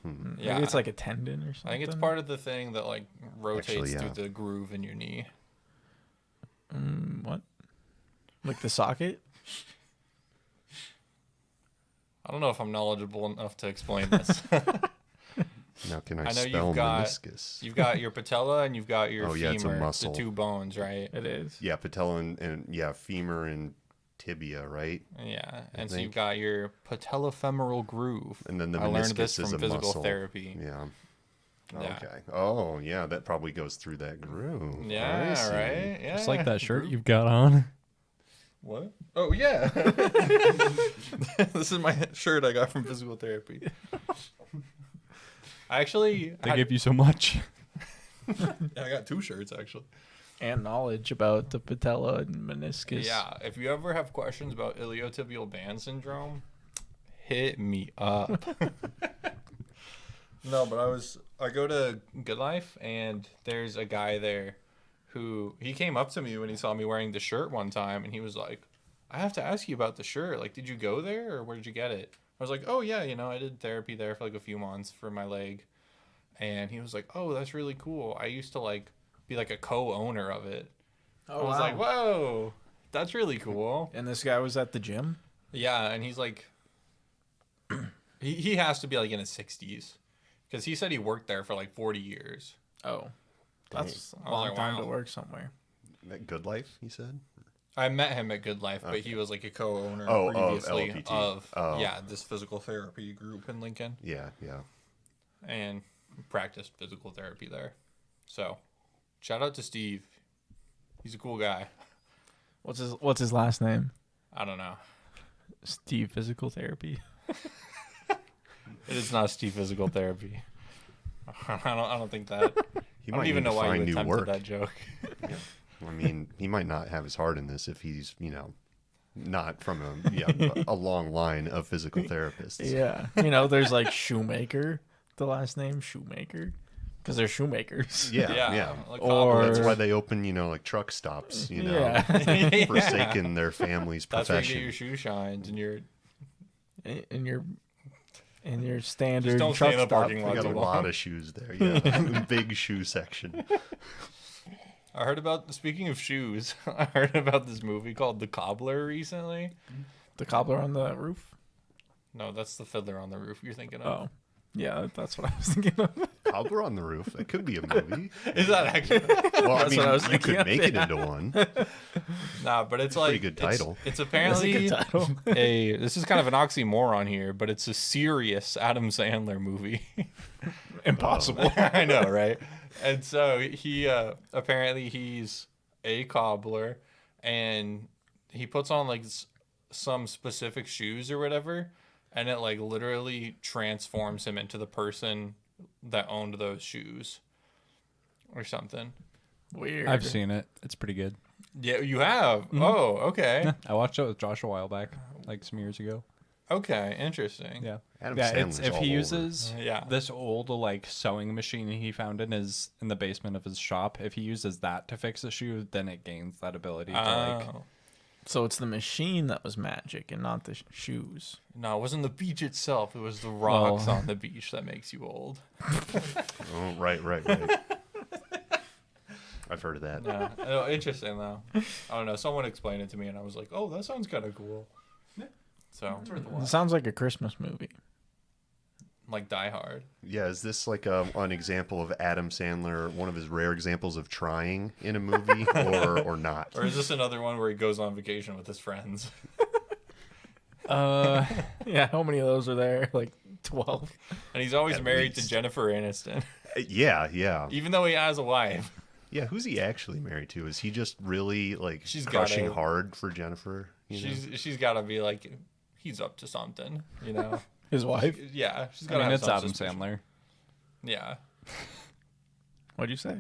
Speaker 1: Yeah.
Speaker 4: Maybe it's like a tendon or something.
Speaker 1: I think it's part of the thing that like rotates
Speaker 3: Actually, yeah.
Speaker 1: through the groove in your knee.
Speaker 4: What? Like the socket?
Speaker 1: I don't know if I'm knowledgeable enough to explain this.
Speaker 3: Now, can I,
Speaker 1: I know
Speaker 3: spell
Speaker 1: you've got
Speaker 3: meniscus?
Speaker 1: you've got your patella and you've got your
Speaker 3: Oh, yeah, it's a
Speaker 1: femur,
Speaker 3: muscle.
Speaker 1: the two bones, right?
Speaker 4: It is.
Speaker 3: Yeah, patella and femur and tibia, right?
Speaker 1: Yeah, and so
Speaker 3: think.
Speaker 1: you've got your patellofemoral groove.
Speaker 3: And then the
Speaker 1: I learned this
Speaker 3: meniscus
Speaker 1: from
Speaker 3: is a
Speaker 1: physical
Speaker 3: muscle.
Speaker 1: therapy.
Speaker 3: Yeah.
Speaker 1: Yeah.
Speaker 3: Okay. Oh, yeah, that probably goes through that groove. I
Speaker 1: Yeah,
Speaker 3: see.
Speaker 1: right. Yeah,
Speaker 2: Just like that shirt you've got on.
Speaker 1: What? Oh yeah. This is my shirt I got from physical therapy. I actually
Speaker 2: They give you so much.
Speaker 1: I got two shirts actually.
Speaker 4: And knowledge about the patella and meniscus.
Speaker 1: Yeah, if you ever have questions about iliotibial band syndrome, hit me up. No, but I go to Good Life and there's a guy there who he came up to me when he saw me wearing the shirt one time and he was like, "I have to ask you about the shirt. Like, did you go there or where did you get it?" I was like, "Oh yeah, I did therapy there for like a few months for my leg." And he was like, "Oh, that's really cool. I used to like be like a co-owner of it."
Speaker 4: Oh,
Speaker 1: I was like, "Whoa, that's really cool."
Speaker 4: And this guy was at the gym?
Speaker 1: Yeah, and he's like, He has to be like in his 60s, because he said he worked there for like 40 years.
Speaker 4: Oh, that's
Speaker 1: I
Speaker 4: a
Speaker 1: was
Speaker 4: long
Speaker 1: like,
Speaker 4: time
Speaker 1: wow.
Speaker 4: to work somewhere.
Speaker 3: That Good Life, you said?
Speaker 1: I met him at Good Life, but he was like a co-owner
Speaker 3: Oh, of
Speaker 1: previously
Speaker 3: LPT.
Speaker 1: of
Speaker 3: Oh.
Speaker 1: this physical therapy group in Lincoln,
Speaker 3: Yeah, yeah.
Speaker 1: and practiced physical therapy there. So, shout out to Steve. He's a cool guy.
Speaker 4: What's his last name?
Speaker 1: I don't know.
Speaker 4: Steve Physical Therapy.
Speaker 1: It is not Steve Physical Therapy. I don't think that.
Speaker 3: He
Speaker 1: I
Speaker 3: might
Speaker 1: don't even
Speaker 3: need
Speaker 1: know
Speaker 3: to
Speaker 1: why you
Speaker 3: find new
Speaker 1: attempted
Speaker 3: work.
Speaker 1: that joke.
Speaker 3: I mean, he might not have his heart in this if he's, not from a long line of physical therapists.
Speaker 4: Yeah. There's like Shoemaker, the last name Shoemaker, because they're shoemakers.
Speaker 3: Yeah.
Speaker 1: Like
Speaker 4: Or-
Speaker 3: That's why they open, like truck stops,
Speaker 4: Yeah.
Speaker 3: forsaking their family's
Speaker 1: that's where you
Speaker 3: profession.
Speaker 1: get your shoe shines and your.
Speaker 4: in your standard
Speaker 1: don't
Speaker 4: truck
Speaker 1: stay in the
Speaker 4: stop.
Speaker 1: parking
Speaker 3: We
Speaker 1: lot
Speaker 3: got a
Speaker 1: too
Speaker 3: lot
Speaker 1: long.
Speaker 3: of shoes there. Yeah, big shoe section.
Speaker 1: I heard about, speaking of shoes, I heard about this movie called The Cobbler recently.
Speaker 4: The cobbler on the roof.
Speaker 1: No, that's the Fiddler on the Roof you're thinking of.
Speaker 4: Oh, yeah, that's what I was thinking of.
Speaker 3: Cobbler on the Roof. That could be a movie.
Speaker 1: Is that actually?
Speaker 3: Well, I
Speaker 4: That's what I was
Speaker 3: you
Speaker 4: thinking
Speaker 3: could
Speaker 4: of,
Speaker 3: make it
Speaker 4: yeah.
Speaker 3: into one.
Speaker 1: Nah, but it's like
Speaker 3: pretty good title.
Speaker 1: It's
Speaker 4: That's a
Speaker 1: apparently
Speaker 4: good title.
Speaker 1: this is kind of an oxymoron here, but it's a serious Adam Sandler movie.
Speaker 4: Impossible.
Speaker 1: I know, right? And so he apparently he's a cobbler, and he puts on like some specific shoes or whatever, and it like literally transforms him into the person that owned those shoes or something.
Speaker 4: Weird.
Speaker 2: I've seen it. It's pretty good.
Speaker 1: Yeah, you have. Oh, okay.
Speaker 2: I watched it with Josh a while back, like some years ago.
Speaker 1: Okay, interesting.
Speaker 2: Yeah.
Speaker 3: Adam
Speaker 2: yeah,
Speaker 3: Sandler's
Speaker 2: if
Speaker 3: all
Speaker 2: he
Speaker 3: over.
Speaker 2: uses
Speaker 1: Yeah.
Speaker 2: this old like sewing machine he found in the basement of his shop, if he uses that to fix a shoe, then it gains that ability to like
Speaker 1: Oh.
Speaker 4: So it's the machine that was magic and not the shoes.
Speaker 1: No, it wasn't the beach itself. It was the rocks
Speaker 2: Well-
Speaker 1: on the beach that makes you old.
Speaker 3: Oh, right. I've heard of that.
Speaker 1: Yeah. Oh, interesting though. I don't know. Someone explained it to me, and I was like, "Oh, that sounds kind of cool." So,
Speaker 4: It sounds like a Christmas movie.
Speaker 1: like Die Hard.
Speaker 3: Yeah, is this like an example of Adam Sandler, one of his rare examples of trying in a movie, or not?
Speaker 1: Or is this another one where he goes on vacation with his friends?
Speaker 4: Yeah, how many of those are there? Like 12.
Speaker 1: And he's always
Speaker 3: At
Speaker 1: married to
Speaker 3: least.
Speaker 1: Jennifer Aniston,
Speaker 3: Yeah.
Speaker 1: even though he has a wife.
Speaker 3: Yeah, who's he actually married to? Is he just really like
Speaker 1: She's
Speaker 3: crushing
Speaker 1: gotta-
Speaker 3: hard for Jennifer? You know?
Speaker 1: She's got to be like, he's up to something, you know?
Speaker 4: His wife?
Speaker 1: Yeah, she's got
Speaker 2: I
Speaker 1: to
Speaker 2: mean,
Speaker 1: have
Speaker 2: it's
Speaker 1: some
Speaker 2: Adam
Speaker 1: suspicion.
Speaker 2: Sandler.
Speaker 1: Yeah.
Speaker 4: What'd you say?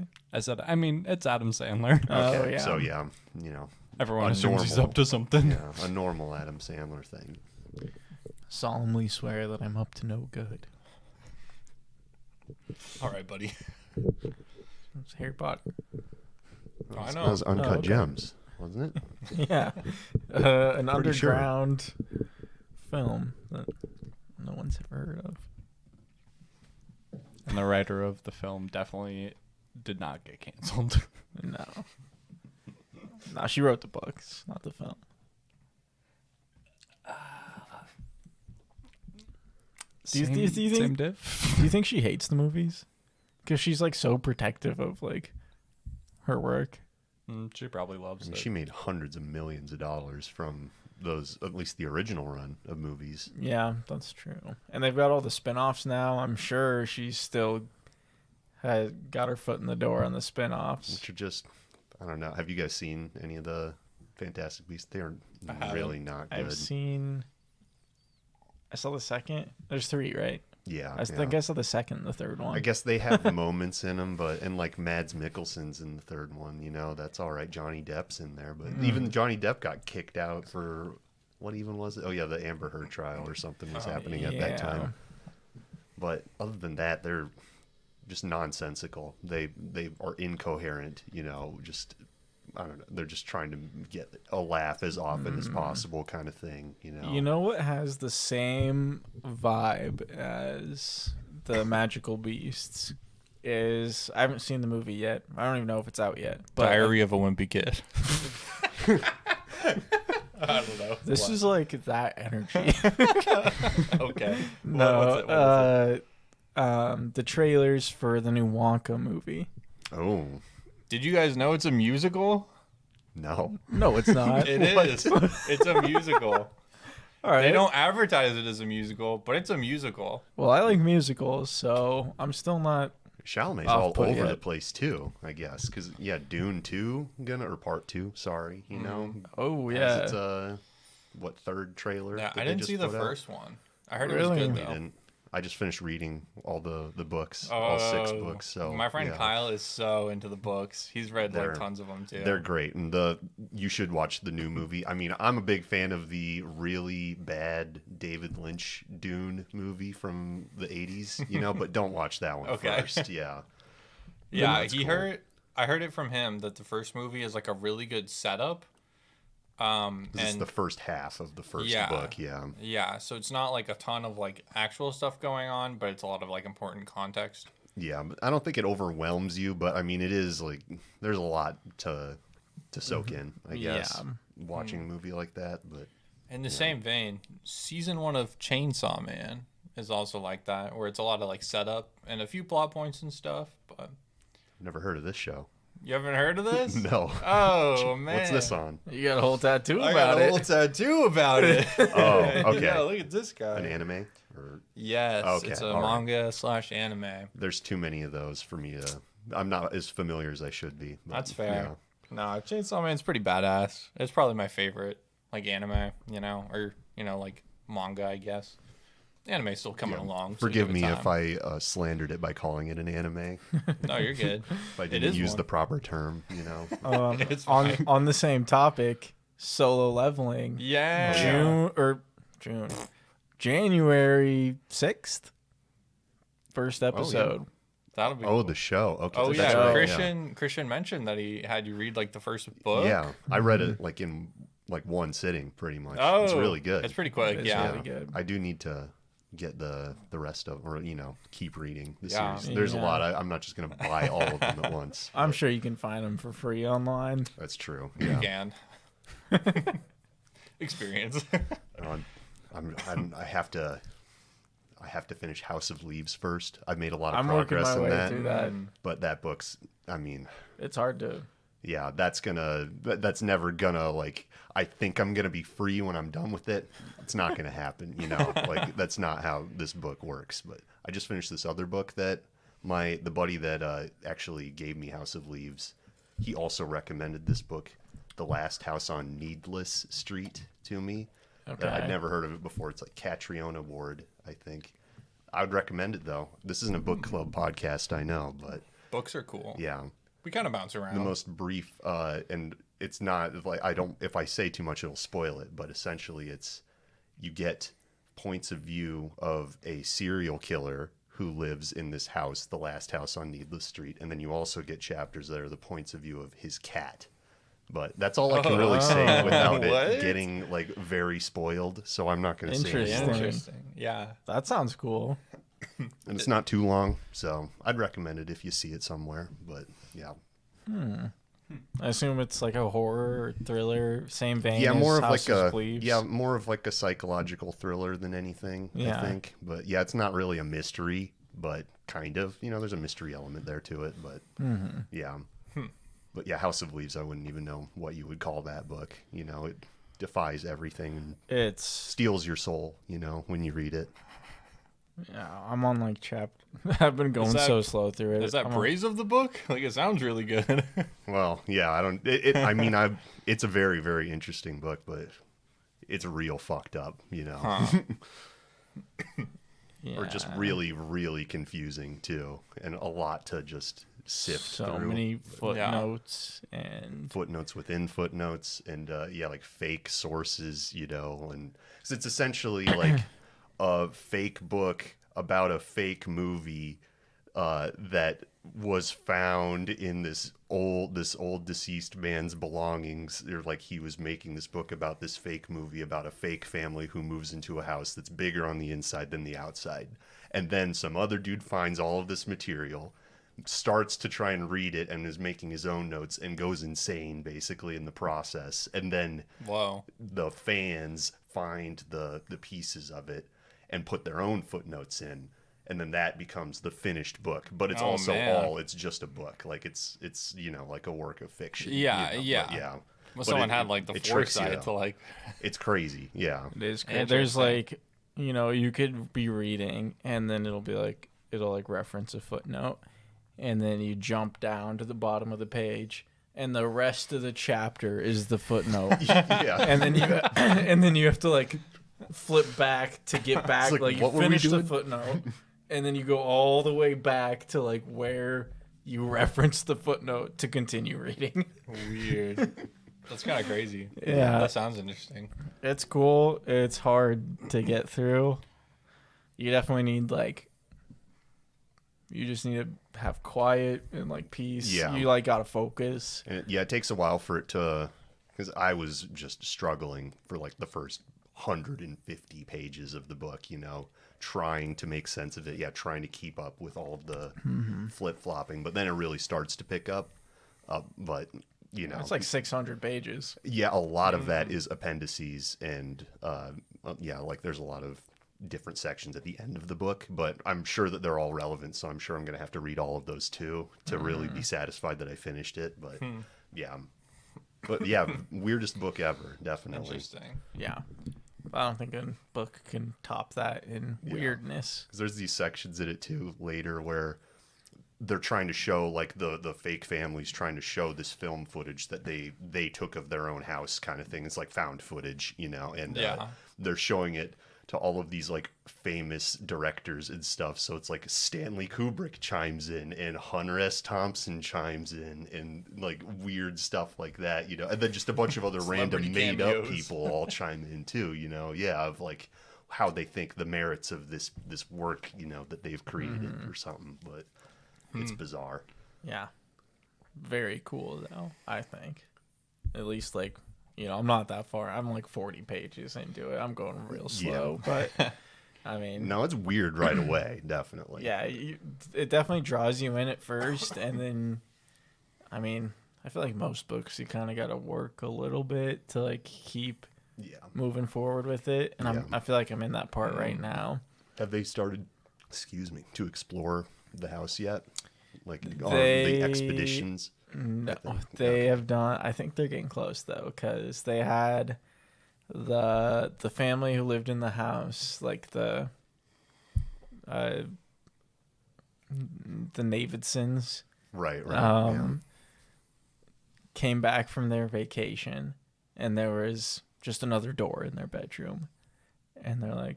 Speaker 2: I mean, it's Adam Sandler.
Speaker 4: Oh, yeah.
Speaker 3: So yeah,
Speaker 2: Everyone
Speaker 3: A
Speaker 2: assumes he's
Speaker 3: normal-
Speaker 2: up to something.
Speaker 3: yeah, a normal Adam Sandler thing.
Speaker 4: Solemnly swear that I'm up to no good.
Speaker 1: All right, buddy.
Speaker 4: It's Harry Potter.
Speaker 1: I
Speaker 3: That
Speaker 1: know.
Speaker 3: was Uncut
Speaker 4: Oh, okay.
Speaker 3: Gems, wasn't it?
Speaker 4: Yeah. An
Speaker 3: Pretty sure.
Speaker 4: underground film that no one's ever heard of.
Speaker 2: And the writer of the film definitely did not get canceled.
Speaker 4: No. No, she wrote the books, not the film. Do you think-
Speaker 2: Same diff?
Speaker 4: Do you think she hates the movies? Because she's like so protective of like her work.
Speaker 2: She probably loves
Speaker 3: I mean,
Speaker 2: it.
Speaker 3: she made hundreds of millions of dollars from those, at least the original run of movies.
Speaker 4: Yeah, that's true. And they've got all the spin-offs now. I'm sure she's still has got her foot in the door on the spin-offs.
Speaker 3: Which are just, I don't know. Have you guys seen any of the Fantastic Beasts? They're
Speaker 1: I haven't.
Speaker 3: really not good.
Speaker 4: I saw the second. There's 3, right?
Speaker 3: Yeah.
Speaker 4: I think I saw the second and the third one.
Speaker 3: I guess they have moments in them, and like Mads Mikkelsen's in the third one, that's all right. Johnny Depp's in there, but even Johnny Depp got kicked out for, what even was it? Oh yeah, the Amber Heard trial or something was happening at that time. But other than that, they're just nonsensical. They are incoherent, just, I don't know. They're just trying to get a laugh as often as possible kind of thing,
Speaker 4: You know what has the same vibe as the Magical Beasts is I haven't seen the movie yet. I don't even know if it's out yet. But
Speaker 1: Diary of a Wimpy Kid. I don't know.
Speaker 4: This
Speaker 1: What?
Speaker 4: is like that energy.
Speaker 1: Okay.
Speaker 4: No,
Speaker 1: What's it?
Speaker 4: the trailers for the new Wonka movie.
Speaker 3: Oh,
Speaker 1: Did you guys know it's a musical?
Speaker 3: no.
Speaker 4: No, it's not.
Speaker 1: It is. It's a musical.
Speaker 4: All right.
Speaker 1: They don't advertise it as a musical, but it's a musical.
Speaker 4: Well, I like musicals, so I'm still not.
Speaker 3: Chalamet's
Speaker 4: Off
Speaker 3: all
Speaker 4: put
Speaker 3: over
Speaker 4: yet.
Speaker 3: the place too, I guess. Because yeah, Dune 2 or part 2. Sorry,
Speaker 4: Oh
Speaker 3: Has
Speaker 4: yeah.
Speaker 3: its what third trailer?
Speaker 1: Yeah,
Speaker 3: that
Speaker 1: I
Speaker 3: they
Speaker 1: didn't
Speaker 3: just
Speaker 1: see the
Speaker 3: put out?
Speaker 1: first one. I heard it
Speaker 4: Really?
Speaker 1: was good
Speaker 3: Me
Speaker 1: though.
Speaker 3: didn't. I just finished reading all the books, all 6
Speaker 1: Oh,
Speaker 3: books. So
Speaker 1: my friend
Speaker 3: yeah.
Speaker 1: Kyle is so into the books. He's read
Speaker 3: They're-
Speaker 1: like tons of them too.
Speaker 3: They're great, and you should watch the new movie. I mean, I'm a big fan of the really bad David Lynch Dune movie from the '80s, but don't watch that one
Speaker 1: Okay.
Speaker 3: first. Yeah,
Speaker 1: Yeah,
Speaker 3: That's
Speaker 1: he
Speaker 3: cool.
Speaker 1: heard. I heard it from him that the first movie is like a really good setup.
Speaker 3: this is
Speaker 1: And
Speaker 3: the first half of the first
Speaker 1: Yeah.
Speaker 3: book. Yeah,
Speaker 1: yeah, so it's not like a ton of like actual stuff going on, but it's a lot of like important context.
Speaker 3: yeah. But I don't think it overwhelms you, but I mean, it is like there's a lot to soak in. I guess
Speaker 4: Yeah.
Speaker 3: watching a movie like that, but
Speaker 1: In the same vein, season 1 of Chainsaw Man is also like that, where it's a lot of like setup and a few plot points and stuff. But
Speaker 3: I've never heard of this show.
Speaker 1: you haven't heard of this?
Speaker 3: No.
Speaker 1: Oh man,
Speaker 3: What's this on?
Speaker 4: You got a whole tattoo
Speaker 1: I
Speaker 4: about
Speaker 1: got a
Speaker 4: it.
Speaker 1: whole tattoo about it.
Speaker 3: Oh, okay.
Speaker 1: Yeah, look at this guy.
Speaker 3: An anime or
Speaker 1: Yes,
Speaker 3: Okay,
Speaker 1: it's a
Speaker 3: all right.
Speaker 1: manga/anime.
Speaker 3: there's too many of those for me to. I'm not as familiar as I should be. But,
Speaker 1: That's fair. No, Chainsaw Man's pretty badass. It's probably my favorite, like anime, or like manga, I guess. Anime's still coming along. So
Speaker 3: Forgive
Speaker 1: give it
Speaker 3: me if
Speaker 1: time.
Speaker 3: I slandered it by calling it an anime.
Speaker 1: No, you're good.
Speaker 3: If I
Speaker 1: It
Speaker 3: didn't
Speaker 1: is
Speaker 3: use
Speaker 1: one.
Speaker 3: the proper term.
Speaker 1: It's
Speaker 4: on
Speaker 1: fine.
Speaker 4: on the same topic, solo leveling.
Speaker 1: Yeah.
Speaker 4: June, January 6th. First episode.
Speaker 1: That'll be.
Speaker 3: Oh,
Speaker 1: cool.
Speaker 3: the show. Okay.
Speaker 1: Oh
Speaker 3: that's
Speaker 1: yeah,
Speaker 3: right,
Speaker 1: Christian mentioned that he had you read like the first book.
Speaker 3: Yeah, I read it like in like one sitting, pretty much.
Speaker 1: Oh,
Speaker 3: it's really good.
Speaker 1: It's pretty quick.
Speaker 4: It's
Speaker 1: Yeah.
Speaker 4: really good.
Speaker 3: I do need to get the rest of, or keep reading the
Speaker 1: Yeah.
Speaker 3: series. There's a
Speaker 4: Yeah.
Speaker 3: lot. I'm not just gonna buy all of them at once.
Speaker 4: I'm
Speaker 3: but
Speaker 4: sure you can find them for free online.
Speaker 3: that's true.
Speaker 1: You
Speaker 3: Yeah.
Speaker 1: can. Experience.
Speaker 3: I have to. I have to finish House of Leaves first. I've made a lot of
Speaker 4: I'm working
Speaker 3: progress
Speaker 4: my
Speaker 3: in
Speaker 4: way
Speaker 3: that,
Speaker 4: through that.
Speaker 3: but that book's. I mean,
Speaker 4: It's hard to.
Speaker 3: yeah, that's never gonna like. I think I'm gonna be free when I'm done with it. It's not gonna happen, Like that's not how this book works. But I just finished this other book that the buddy that actually gave me House of Leaves. He also recommended this book, The Last House on Needless Street, to me.
Speaker 4: Okay.
Speaker 3: I'd never heard of it before. It's like Catriona Ward, I think. I would recommend it though. This isn't a book club podcast, I know, but
Speaker 1: Books are cool.
Speaker 3: yeah,
Speaker 1: We kind of bounce around.
Speaker 3: the most brief and it's not like if I say too much it'll spoil it, but essentially it's you get points of view of a serial killer who lives in this house, the last house on Needless Street, and then you also get chapters that are the points of view of his cat. But that's all I can really say without
Speaker 1: What?
Speaker 3: it getting like very spoiled, so I'm not going to say
Speaker 4: Interesting.
Speaker 3: anything.
Speaker 1: Interesting. Yeah.
Speaker 4: That sounds cool.
Speaker 3: And it's not too long, so I'd recommend it if you see it somewhere. But yeah,
Speaker 4: I assume it's like a horror or thriller, same vein.
Speaker 3: yeah,
Speaker 4: as
Speaker 3: more of
Speaker 4: House
Speaker 3: like
Speaker 4: of
Speaker 3: a
Speaker 4: Leaves.
Speaker 3: more of like a psychological thriller than anything.
Speaker 4: Yeah.
Speaker 3: I think, but yeah, it's not really a mystery, but kind of. There's a mystery element there to it, but yeah. But yeah, House of Leaves, I wouldn't even know what you would call that book. It defies everything and
Speaker 4: It's
Speaker 3: steals your soul. When you read it.
Speaker 4: yeah. I'm on like chapter. I've been going
Speaker 1: that-
Speaker 4: so slow through it.
Speaker 1: Is that
Speaker 4: I'm on-
Speaker 1: praise of the book? Like it sounds really good.
Speaker 3: Well, yeah, I don't. I mean, it's a very, very interesting book, but it's real fucked up,
Speaker 1: Huh.
Speaker 3: or just
Speaker 4: Yeah.
Speaker 3: really, really confusing too, and a lot to just sift
Speaker 4: so
Speaker 3: through.
Speaker 4: many footnotes and
Speaker 3: Footnotes within footnotes, and yeah, like fake sources, and 'cause it's essentially like a fake book about a fake movie that was found in this old deceased man's belongings. Or like he was making this book about this fake movie about a fake family who moves into a house that's bigger on the inside than the outside. And then some other dude finds all of this material, starts to try and read it and is making his own notes and goes insane basically in the process. And then
Speaker 1: Whoa.
Speaker 3: the fans find the pieces of it and put their own footnotes in. And then that becomes the finished book. But it's it's just a book. Like it's like a work of fiction.
Speaker 1: Yeah,
Speaker 3: But
Speaker 1: yeah. Well,
Speaker 3: But
Speaker 1: someone had like the
Speaker 3: it tricks you,
Speaker 1: foresight to
Speaker 3: though.
Speaker 1: like.
Speaker 3: It's crazy. Yeah.
Speaker 4: It is crazy. There's
Speaker 1: Interesting.
Speaker 4: like, you could be reading and then it'll reference a footnote, and then you jump down to the bottom of the page, and the rest of the chapter is the footnote.
Speaker 3: Yeah.
Speaker 4: and then you have to like flip back to get back.
Speaker 3: like,
Speaker 4: Like you
Speaker 3: what were we
Speaker 4: finish the
Speaker 3: doing?
Speaker 4: footnote, and then you go all the way back to like where you reference the footnote to continue reading.
Speaker 1: Weird. That's kind of crazy.
Speaker 4: Yeah.
Speaker 1: That sounds interesting.
Speaker 4: It's cool. It's hard to get through. You definitely need you just need to have quiet and like peace.
Speaker 3: Yeah.
Speaker 4: You like gotta focus.
Speaker 3: And it takes a while for it to, because I was just struggling for like the first 150 pages of the book, trying to make sense of it. Yeah, trying to keep up with all of the flip-flopping. But then it really starts to pick up. But,
Speaker 4: It's like 600 pages.
Speaker 3: yeah, a lot of that is appendices. And, like there's a lot of different sections at the end of the book. But I'm sure that they're all relevant. So I'm sure I'm going to have to read all of those too to really be satisfied that I finished it. But, yeah. But, yeah, weirdest book ever, definitely.
Speaker 1: Interesting.
Speaker 4: Yeah. I don't think a book can top that in weirdness.
Speaker 3: Because there's these sections in it too later where they're trying to show like the fake families trying to show this film footage that they took of their own house kind of thing. It's like found footage, and they're showing it to all of these like famous directors and stuff. So it's like Stanley Kubrick chimes in and Hunter S. Thompson chimes in and like weird stuff like that, and then just a bunch of other random made up
Speaker 1: cameos.
Speaker 3: people all chime in too, of like how they think the merits of this work, that they've created or something. But it's bizarre.
Speaker 4: Yeah. Very cool though, I think. At least like, I'm not that far. I'm like 40 pages into it. I'm going real slow, but I mean,
Speaker 3: No, it's weird right away, definitely.
Speaker 4: yeah, it definitely draws you in at first, and then, I mean, I feel like most books you kind of got to work a little bit to like keep
Speaker 3: Yeah.
Speaker 4: moving forward with it, and
Speaker 3: Yeah.
Speaker 4: I feel like I'm in that part right now.
Speaker 3: Have they started, to explore the house yet? Like on
Speaker 4: They-
Speaker 3: the expeditions?
Speaker 4: No,
Speaker 3: think.
Speaker 4: they have done. I think they're getting close though, because they had the family who lived in the house, like the Davidsons,
Speaker 3: Right. Yeah.
Speaker 4: came back from their vacation, and there was just another door in their bedroom, and they're like,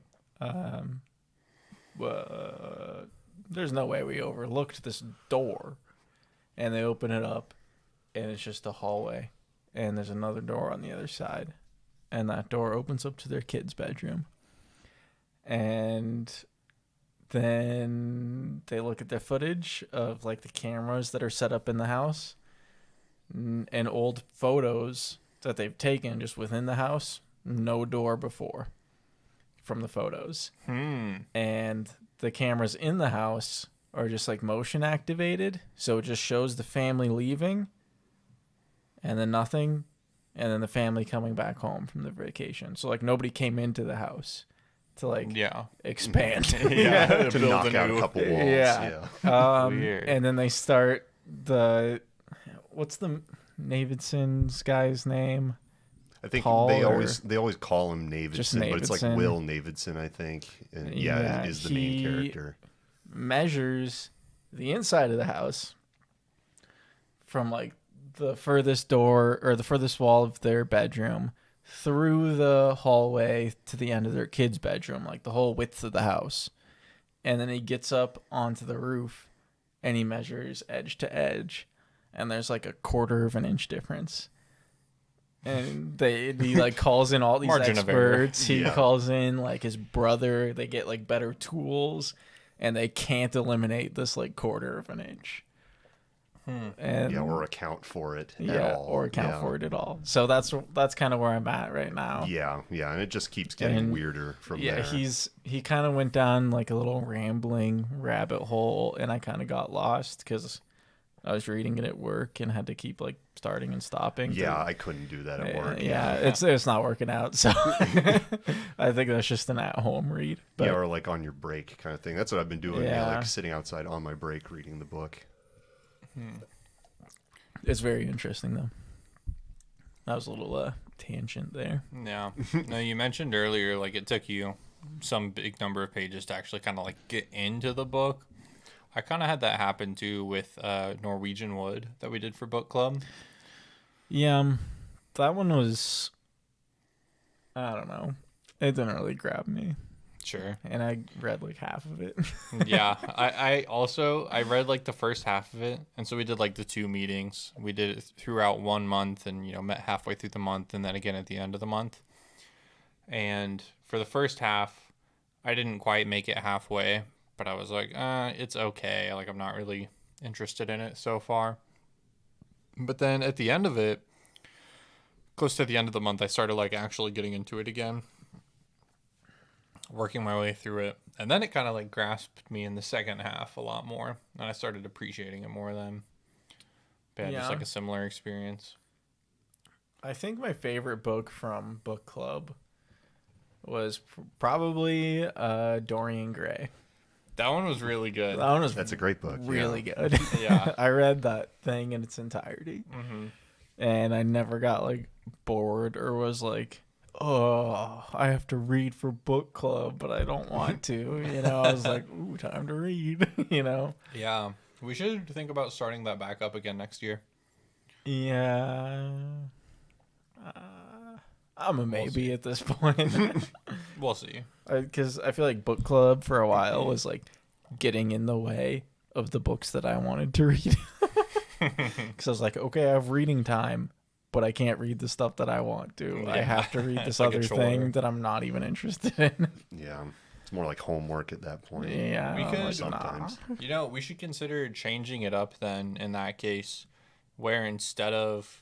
Speaker 4: there's no way we overlooked this door. And they open it up, and it's just a hallway, and there's another door on the other side, and that door opens up to their kid's bedroom. And then they look at the footage of like the cameras that are set up in the house and old photos that they've taken just within the house. No door before from the photos. And the cameras in the house are just like motion activated, so it just shows the family leaving and then nothing, and then the family coming back home from their vacation. So like nobody came into the house to like expand.
Speaker 3: To
Speaker 1: build
Speaker 3: knock
Speaker 1: a
Speaker 3: out a
Speaker 1: new-
Speaker 3: couple walls.
Speaker 4: Yeah.
Speaker 1: Weird.
Speaker 4: And then they start what's the Navidson's guy's name?
Speaker 3: I think
Speaker 4: Paul
Speaker 3: they
Speaker 4: or-
Speaker 3: always call him
Speaker 4: Just
Speaker 3: Navidson, but it's like
Speaker 4: Navidson.
Speaker 3: Will Navidson, I think. And
Speaker 4: Yeah,
Speaker 3: is the main
Speaker 4: he-
Speaker 3: character.
Speaker 4: Measures the inside of the house from like the furthest door or the furthest wall of their bedroom through the hallway to the end of their kid's bedroom, like the whole width of the house. And then he gets up onto the roof and he measures edge to edge, and there's like a quarter of an inch difference. And he like calls in all these
Speaker 1: Margin of error.
Speaker 4: experts. He
Speaker 3: Yeah.
Speaker 4: calls in like his brother. They get like better tools, and they can't eliminate this like quarter of an inch. and
Speaker 3: Yeah, or account for it at
Speaker 4: yeah,
Speaker 3: all.
Speaker 4: or account for it at all. So that's kind of where I'm at right now.
Speaker 3: Yeah, and it just keeps getting
Speaker 4: And,
Speaker 3: weirder from
Speaker 4: yeah,
Speaker 3: there.
Speaker 4: he kind of went down like a little rambling rabbit hole, and I kind of got lost because I was reading it at work and had to keep like starting and stopping.
Speaker 3: Yeah, I couldn't do that at work.
Speaker 4: Yeah, it's not working out. So I think that's just an at-home read. But
Speaker 3: Yeah, or like on your break kind of thing. That's what I've been doing. Yeah,
Speaker 4: Yeah.
Speaker 3: like sitting outside on my break reading the book.
Speaker 4: it's very interesting though. That was a little tangent there.
Speaker 1: Yeah. No, you mentioned earlier, like, it took you some big number of pages to actually kind of, like, get into the book. I kind of had that happen, too, with Norwegian Wood that we did for book club.
Speaker 4: Yeah, that one was, I don't know. It didn't really grab me.
Speaker 1: Sure.
Speaker 4: And I read like half of it.
Speaker 1: Yeah. I read, like, the first half of it. And so we did, like, the 2 meetings. We did it throughout 1 month and, met halfway through the month and then again at the end of the month. And for the first half, I didn't quite make it halfway. But I was like, it's okay. Like, I'm not really interested in it so far. But then at the end of it, close to the end of the month, I started, like, actually getting into it again. Working my way through it. And then it kind of, like, grasped me in the second half a lot more. And I started appreciating it more then. But yeah, just, like, a similar experience.
Speaker 4: I think my favorite book from book club was probably Dorian Gray.
Speaker 1: That one was really good.
Speaker 4: That one was
Speaker 3: That's a great book.
Speaker 4: really good.
Speaker 1: Yeah.
Speaker 4: I read that thing in its entirety.
Speaker 1: Mm-hmm.
Speaker 4: And I never got like bored or was like, oh, I have to read for book club, but I don't want to. I was like, ooh, time to read,
Speaker 1: Yeah. We should think about starting that back up again next year.
Speaker 4: Yeah. I'm a maybe at this point.
Speaker 1: We'll see.
Speaker 4: Because I feel like book club for a while was like getting in the way of the books that I wanted to read. Because I was like, okay, I have reading time, but I can't read the stuff that I want to.
Speaker 1: Yeah.
Speaker 4: I have to read this
Speaker 1: It's like a
Speaker 4: other
Speaker 1: chore.
Speaker 4: thing that I'm not even interested in.
Speaker 3: Yeah, it's more like homework at that point.
Speaker 4: Yeah,
Speaker 1: We
Speaker 4: I'm
Speaker 1: could
Speaker 4: like,
Speaker 3: sometimes.
Speaker 1: We should consider changing it up then in that case, where instead of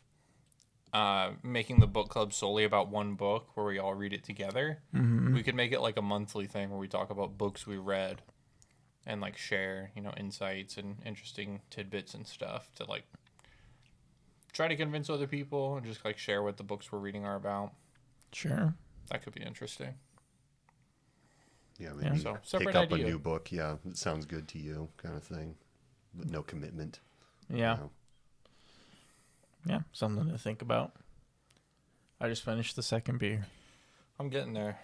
Speaker 1: making the book club solely about one book where we all read it together, we could make it like a monthly thing where we talk about books we read and like share, insights and interesting tidbits and stuff to like try to convince other people and just like share what the books we're reading are about.
Speaker 4: Sure.
Speaker 1: That could be interesting.
Speaker 3: Yeah, maybe
Speaker 1: So, separate
Speaker 3: pick up
Speaker 1: idea.
Speaker 3: a new book. Yeah, it sounds good to you, kind of thing, but no commitment.
Speaker 4: Yeah.
Speaker 3: you know.
Speaker 4: Yeah, something to think about. I just finished the second beer.
Speaker 1: I'm getting there.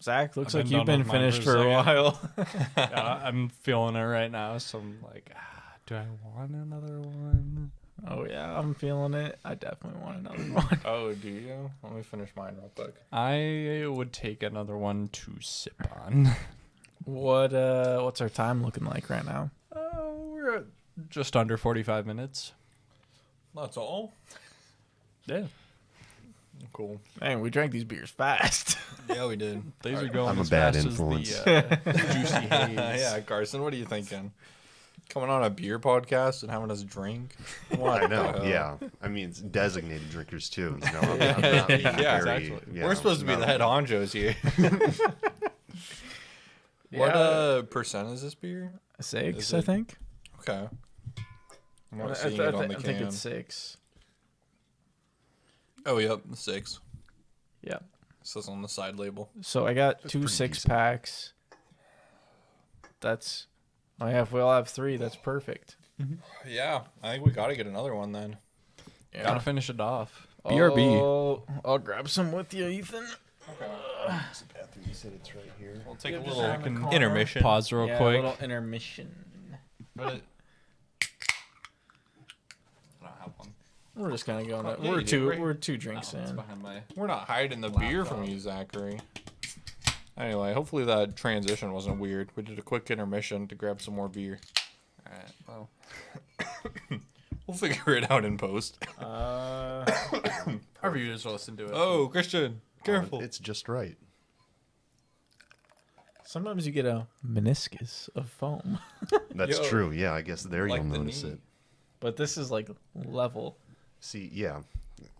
Speaker 4: Zach, looks
Speaker 2: I've
Speaker 4: like
Speaker 2: been
Speaker 4: you've
Speaker 2: done
Speaker 4: been
Speaker 2: with mine
Speaker 4: finished
Speaker 2: for
Speaker 4: for
Speaker 2: a
Speaker 4: a while.
Speaker 2: Yeah, I'm feeling it right now, so I'm like, do I want another one?
Speaker 4: Oh, yeah, I'm feeling it. I definitely want another one.
Speaker 1: Oh, do you? Let me finish mine real quick.
Speaker 2: I would take another one to sip on.
Speaker 4: What's our time looking like right now?
Speaker 2: We're at just under 45 minutes.
Speaker 1: That's all?
Speaker 2: Yeah.
Speaker 1: Cool.
Speaker 4: Man, we drank these beers fast.
Speaker 1: Yeah, we did.
Speaker 2: These are going
Speaker 3: I'm a
Speaker 2: as
Speaker 3: bad
Speaker 2: fast
Speaker 3: influence.
Speaker 2: as the juicy haze.
Speaker 1: Yeah, Carson, what are you thinking? Coming on a beer podcast and having us drink?
Speaker 3: I know.
Speaker 1: the hell?
Speaker 3: Yeah, I mean it's designated drinkers too. I'm not being
Speaker 1: Yeah,
Speaker 3: very,
Speaker 2: exactly.
Speaker 3: you
Speaker 1: We're
Speaker 3: know,
Speaker 1: supposed to be
Speaker 3: not-
Speaker 1: the head honchos here. What
Speaker 4: Yeah.
Speaker 1: percent is this beer?
Speaker 4: 6,
Speaker 1: Is
Speaker 4: I
Speaker 1: it-
Speaker 4: think.
Speaker 1: Okay. I'm not
Speaker 4: I
Speaker 1: seeing it on the
Speaker 4: think
Speaker 1: can.
Speaker 4: it's 6.
Speaker 1: Oh, yep, 6.
Speaker 4: Yeah.
Speaker 1: It says on the side label.
Speaker 4: So I got
Speaker 3: That's
Speaker 4: 2
Speaker 3: pretty
Speaker 4: 6
Speaker 3: decent.
Speaker 4: packs. That's. If we all have 3, that's perfect.
Speaker 1: Yeah, I think we got to get another one then.
Speaker 4: Yeah.
Speaker 2: Gotta finish it off.
Speaker 4: BRB. I'll grab some with you, Ethan.
Speaker 3: It's the bathroom. You said it's right here.
Speaker 1: We'll take
Speaker 4: Yeah,
Speaker 1: a
Speaker 4: just
Speaker 1: little
Speaker 4: around the corner.
Speaker 1: intermission.
Speaker 2: Pause real
Speaker 4: Yeah,
Speaker 2: quick.
Speaker 4: A little intermission.
Speaker 1: But it... I don't have one.
Speaker 4: We're just kind of going.
Speaker 1: Oh, yeah, you do, right?
Speaker 4: We're 2 drinks
Speaker 2: It's
Speaker 4: in.
Speaker 2: behind my...
Speaker 1: We're not hiding the beer from you, Zachary. Anyway, hopefully that transition wasn't weird. We did a quick intermission to grab some more beer.
Speaker 2: All right, well.
Speaker 1: We'll figure it out in post.
Speaker 2: Our viewers will listen to it.
Speaker 1: Oh, Christian, careful.
Speaker 3: It's just right.
Speaker 4: Sometimes you get a meniscus of foam.
Speaker 3: That's
Speaker 1: Yo,
Speaker 3: true. Yeah, I guess there
Speaker 1: like
Speaker 3: you'll
Speaker 1: the
Speaker 3: notice
Speaker 1: knee.
Speaker 3: it.
Speaker 4: but this is like level.
Speaker 3: See, yeah.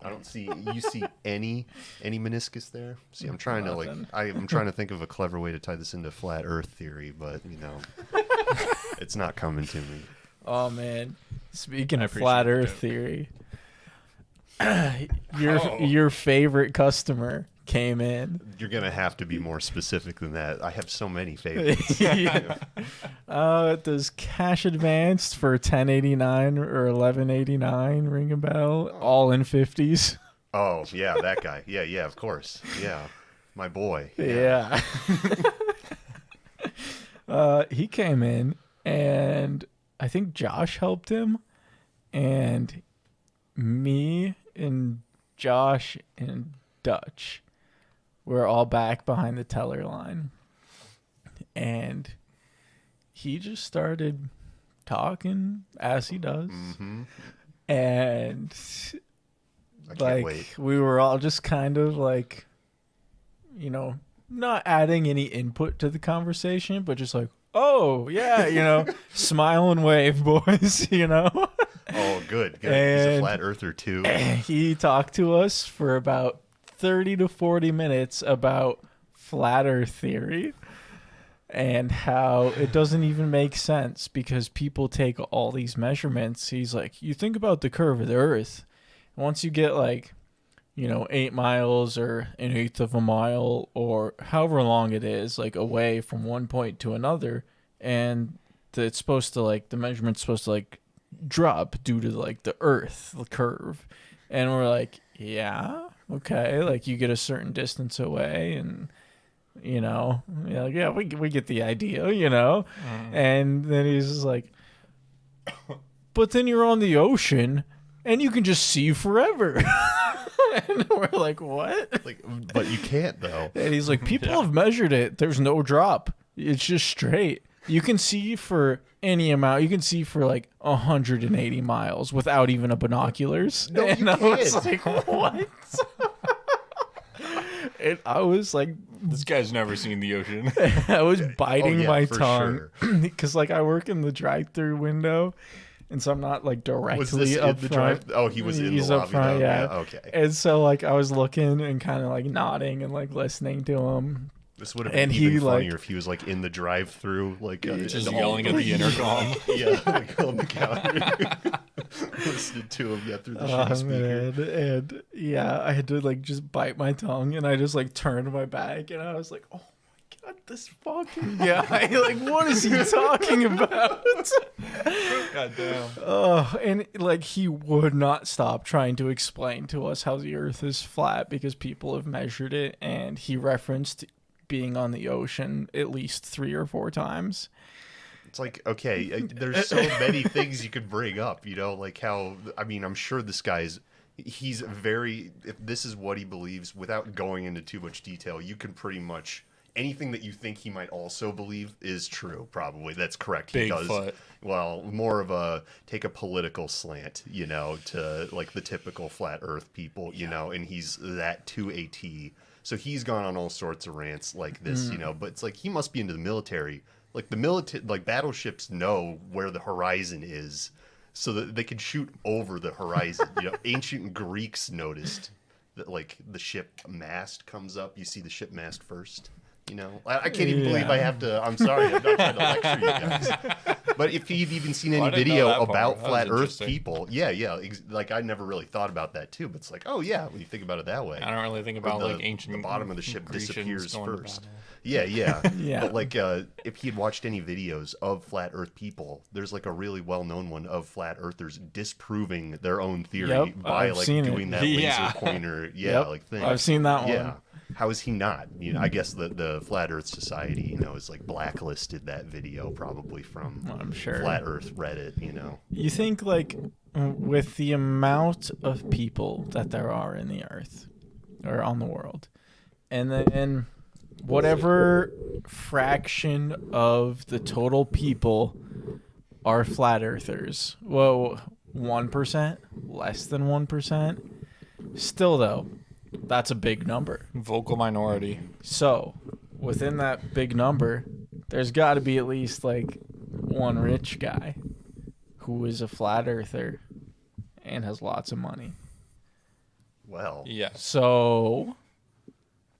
Speaker 3: I don't see. You see any meniscus there? See, I'm trying to
Speaker 4: Nothing.
Speaker 3: I'm trying to think of a clever way to tie this into flat Earth theory, but it's not coming to me.
Speaker 4: Oh man, speaking
Speaker 1: I
Speaker 4: of flat
Speaker 1: appreciate the
Speaker 4: Earth
Speaker 1: joke.
Speaker 4: theory,
Speaker 1: Oh.
Speaker 4: your favorite customer came in.
Speaker 3: You're gonna have to be more specific than that. I have so many favorites.
Speaker 4: Does cash advanced for 1089 or 1189 ring a bell? All in 50s.
Speaker 3: Oh yeah, that guy. Yeah, of course. Yeah, my boy.
Speaker 4: Yeah. He came in, and I think Josh helped him, and me and Josh and Dutch were all back behind the teller line, and he just started talking as he does, and
Speaker 3: I can't
Speaker 4: like
Speaker 3: wait.
Speaker 4: we were all just kind of like, not adding any input to the conversation, but just like, oh yeah, smile and wave, boys.
Speaker 3: Oh, good. He's a
Speaker 4: And-
Speaker 3: flat earther too.
Speaker 4: He talked to us for about 30 to 40 minutes about flat earth theory and how it doesn't even make sense because people take all these measurements. He's like, you think about the curve of the earth. Once you get 8 miles or an eighth of a mile or however long it is, away from one point to another, and it's supposed to the measurement's supposed to drop due to the earth, the curve. And we're like, yeah, okay, you get a certain distance away, and yeah, we get the idea, And then he's just like, but then you're on the ocean and you can just see forever. And we're like, what?
Speaker 3: But you can't though.
Speaker 4: And he's like, people have measured it. There's no drop. It's just straight. You can see for any amount. You can see for 180 miles without even a binoculars.
Speaker 3: No,
Speaker 4: and
Speaker 3: you
Speaker 4: I was
Speaker 3: can't.
Speaker 4: like, what? And I was like,
Speaker 1: This guy's never seen the ocean.
Speaker 4: I was biting
Speaker 3: yeah,
Speaker 4: my
Speaker 3: for
Speaker 4: tongue because I work in the drive-through window, and so I'm not directly
Speaker 3: Was this
Speaker 4: up
Speaker 3: in the
Speaker 4: front.
Speaker 3: drive? Oh, he was in
Speaker 4: He's
Speaker 3: the
Speaker 4: up
Speaker 3: lobby.
Speaker 4: front,
Speaker 3: though.
Speaker 4: yeah.
Speaker 3: Okay.
Speaker 4: And so I was looking and kind of nodding and listening to him.
Speaker 3: This would have been
Speaker 4: And
Speaker 3: even
Speaker 4: he,
Speaker 3: funnier if he was in the drive-through,
Speaker 1: Just
Speaker 3: all-
Speaker 1: yelling at the intercom.
Speaker 3: Yeah, on the counter. Listening to him through the shitty
Speaker 4: Oh
Speaker 3: speaker.
Speaker 4: man, and yeah, I had to just bite my tongue, and I just turned my back, and I was like, oh my god, this fucking guy, what is he talking about?
Speaker 1: God damn.
Speaker 4: Oh, and he would not stop trying to explain to us how the earth is flat because people have measured it, and he referenced being on the ocean at least 3 or 4 times.
Speaker 3: It's okay, there's so many things you could bring up, how, I'm sure this guy's, he's very, if this is what he believes, without going into too much detail, you can pretty much, anything that you think he might also believe is true, probably. That's correct. He does,
Speaker 1: Bigfoot.
Speaker 3: well, more of take a political slant, to the typical flat earth people, and he's that to a T. So he's gone on all sorts of rants like this, but it's he must be into the military. The military, battleships know where the horizon is, so that they can shoot over the horizon. Ancient Greeks noticed that the ship mast comes up. You see the ship mast first. I can't even believe I have to. I'm sorry, I'm not trying to lecture you guys. But if you've even seen any
Speaker 1: I didn't know
Speaker 3: video
Speaker 1: that part.
Speaker 3: about
Speaker 1: That was
Speaker 3: flat Earth
Speaker 1: interesting.
Speaker 3: people, yeah, I never really thought about that too. But it's oh yeah, when you think about it that way.
Speaker 1: I don't really think about ancient.
Speaker 3: The bottom of the ship
Speaker 1: Grecians
Speaker 3: disappears
Speaker 1: going to
Speaker 3: first.
Speaker 1: battle.
Speaker 3: Yeah.
Speaker 4: Yeah.
Speaker 3: But if he had watched any videos of flat Earth people, there's a really well-known one of flat Earthers disproving their own theory
Speaker 4: Yep,
Speaker 3: by
Speaker 4: I've seen
Speaker 3: doing
Speaker 4: it.
Speaker 3: that laser
Speaker 1: Yeah.
Speaker 3: pointer,
Speaker 4: Yep,
Speaker 3: thing.
Speaker 4: I've seen that one.
Speaker 3: Yeah. How is he not? I guess the Flat Earth Society, is blacklisted that video probably from
Speaker 4: I'm sure.
Speaker 3: Flat Earth Reddit.
Speaker 4: You think with the amount of people that there are in the earth or on the world, and then whatever fraction of the total people are flat earthers, 1%, less than 1%, still though, that's a big number.
Speaker 1: Vocal minority.
Speaker 4: So within that big number, there's got to be at least one rich guy who who is a flat earther and has lots of money.
Speaker 3: Well,
Speaker 1: Yes.
Speaker 4: So,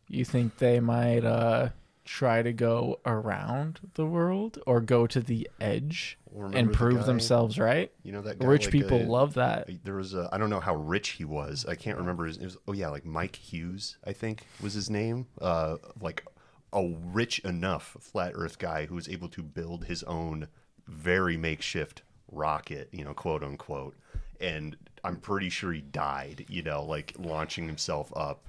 Speaker 4: you think they might try to go around the world or go to the edge
Speaker 3: remember
Speaker 4: and
Speaker 3: the
Speaker 4: prove
Speaker 3: guy-
Speaker 4: themselves right?
Speaker 3: You know that guy,
Speaker 4: Rich
Speaker 3: like,
Speaker 4: people love that.
Speaker 3: There was I don't know how rich he was. I can't remember his. It was, oh yeah, like Mike Hughes, I think was his name. Like a rich enough flat Earth guy who was able to build his own very makeshift rocket, quote unquote. And I'm pretty sure he died, like launching himself up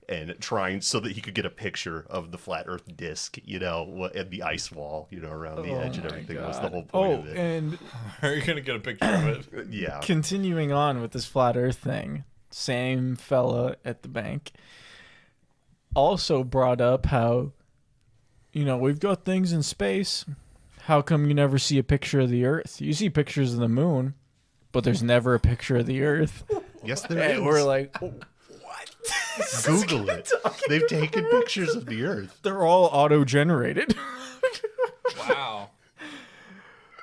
Speaker 3: and trying so that he could get a picture of the flat Earth disc, at the ice wall, around the edge and everything. Was the whole point of it.
Speaker 4: And
Speaker 1: Are you gonna get a picture of it?
Speaker 3: Yeah.
Speaker 4: continuing on with this flat Earth thing, same fella at the bank also brought up how, we've got things in space. How come you never see a picture of the Earth? You see pictures of the moon, but there's never a picture of the Earth.
Speaker 3: Yes, there
Speaker 4: And
Speaker 3: is.
Speaker 4: we're like,
Speaker 3: Google it. They've taken pictures of the Earth.
Speaker 4: they're all auto-generated.
Speaker 1: Wow.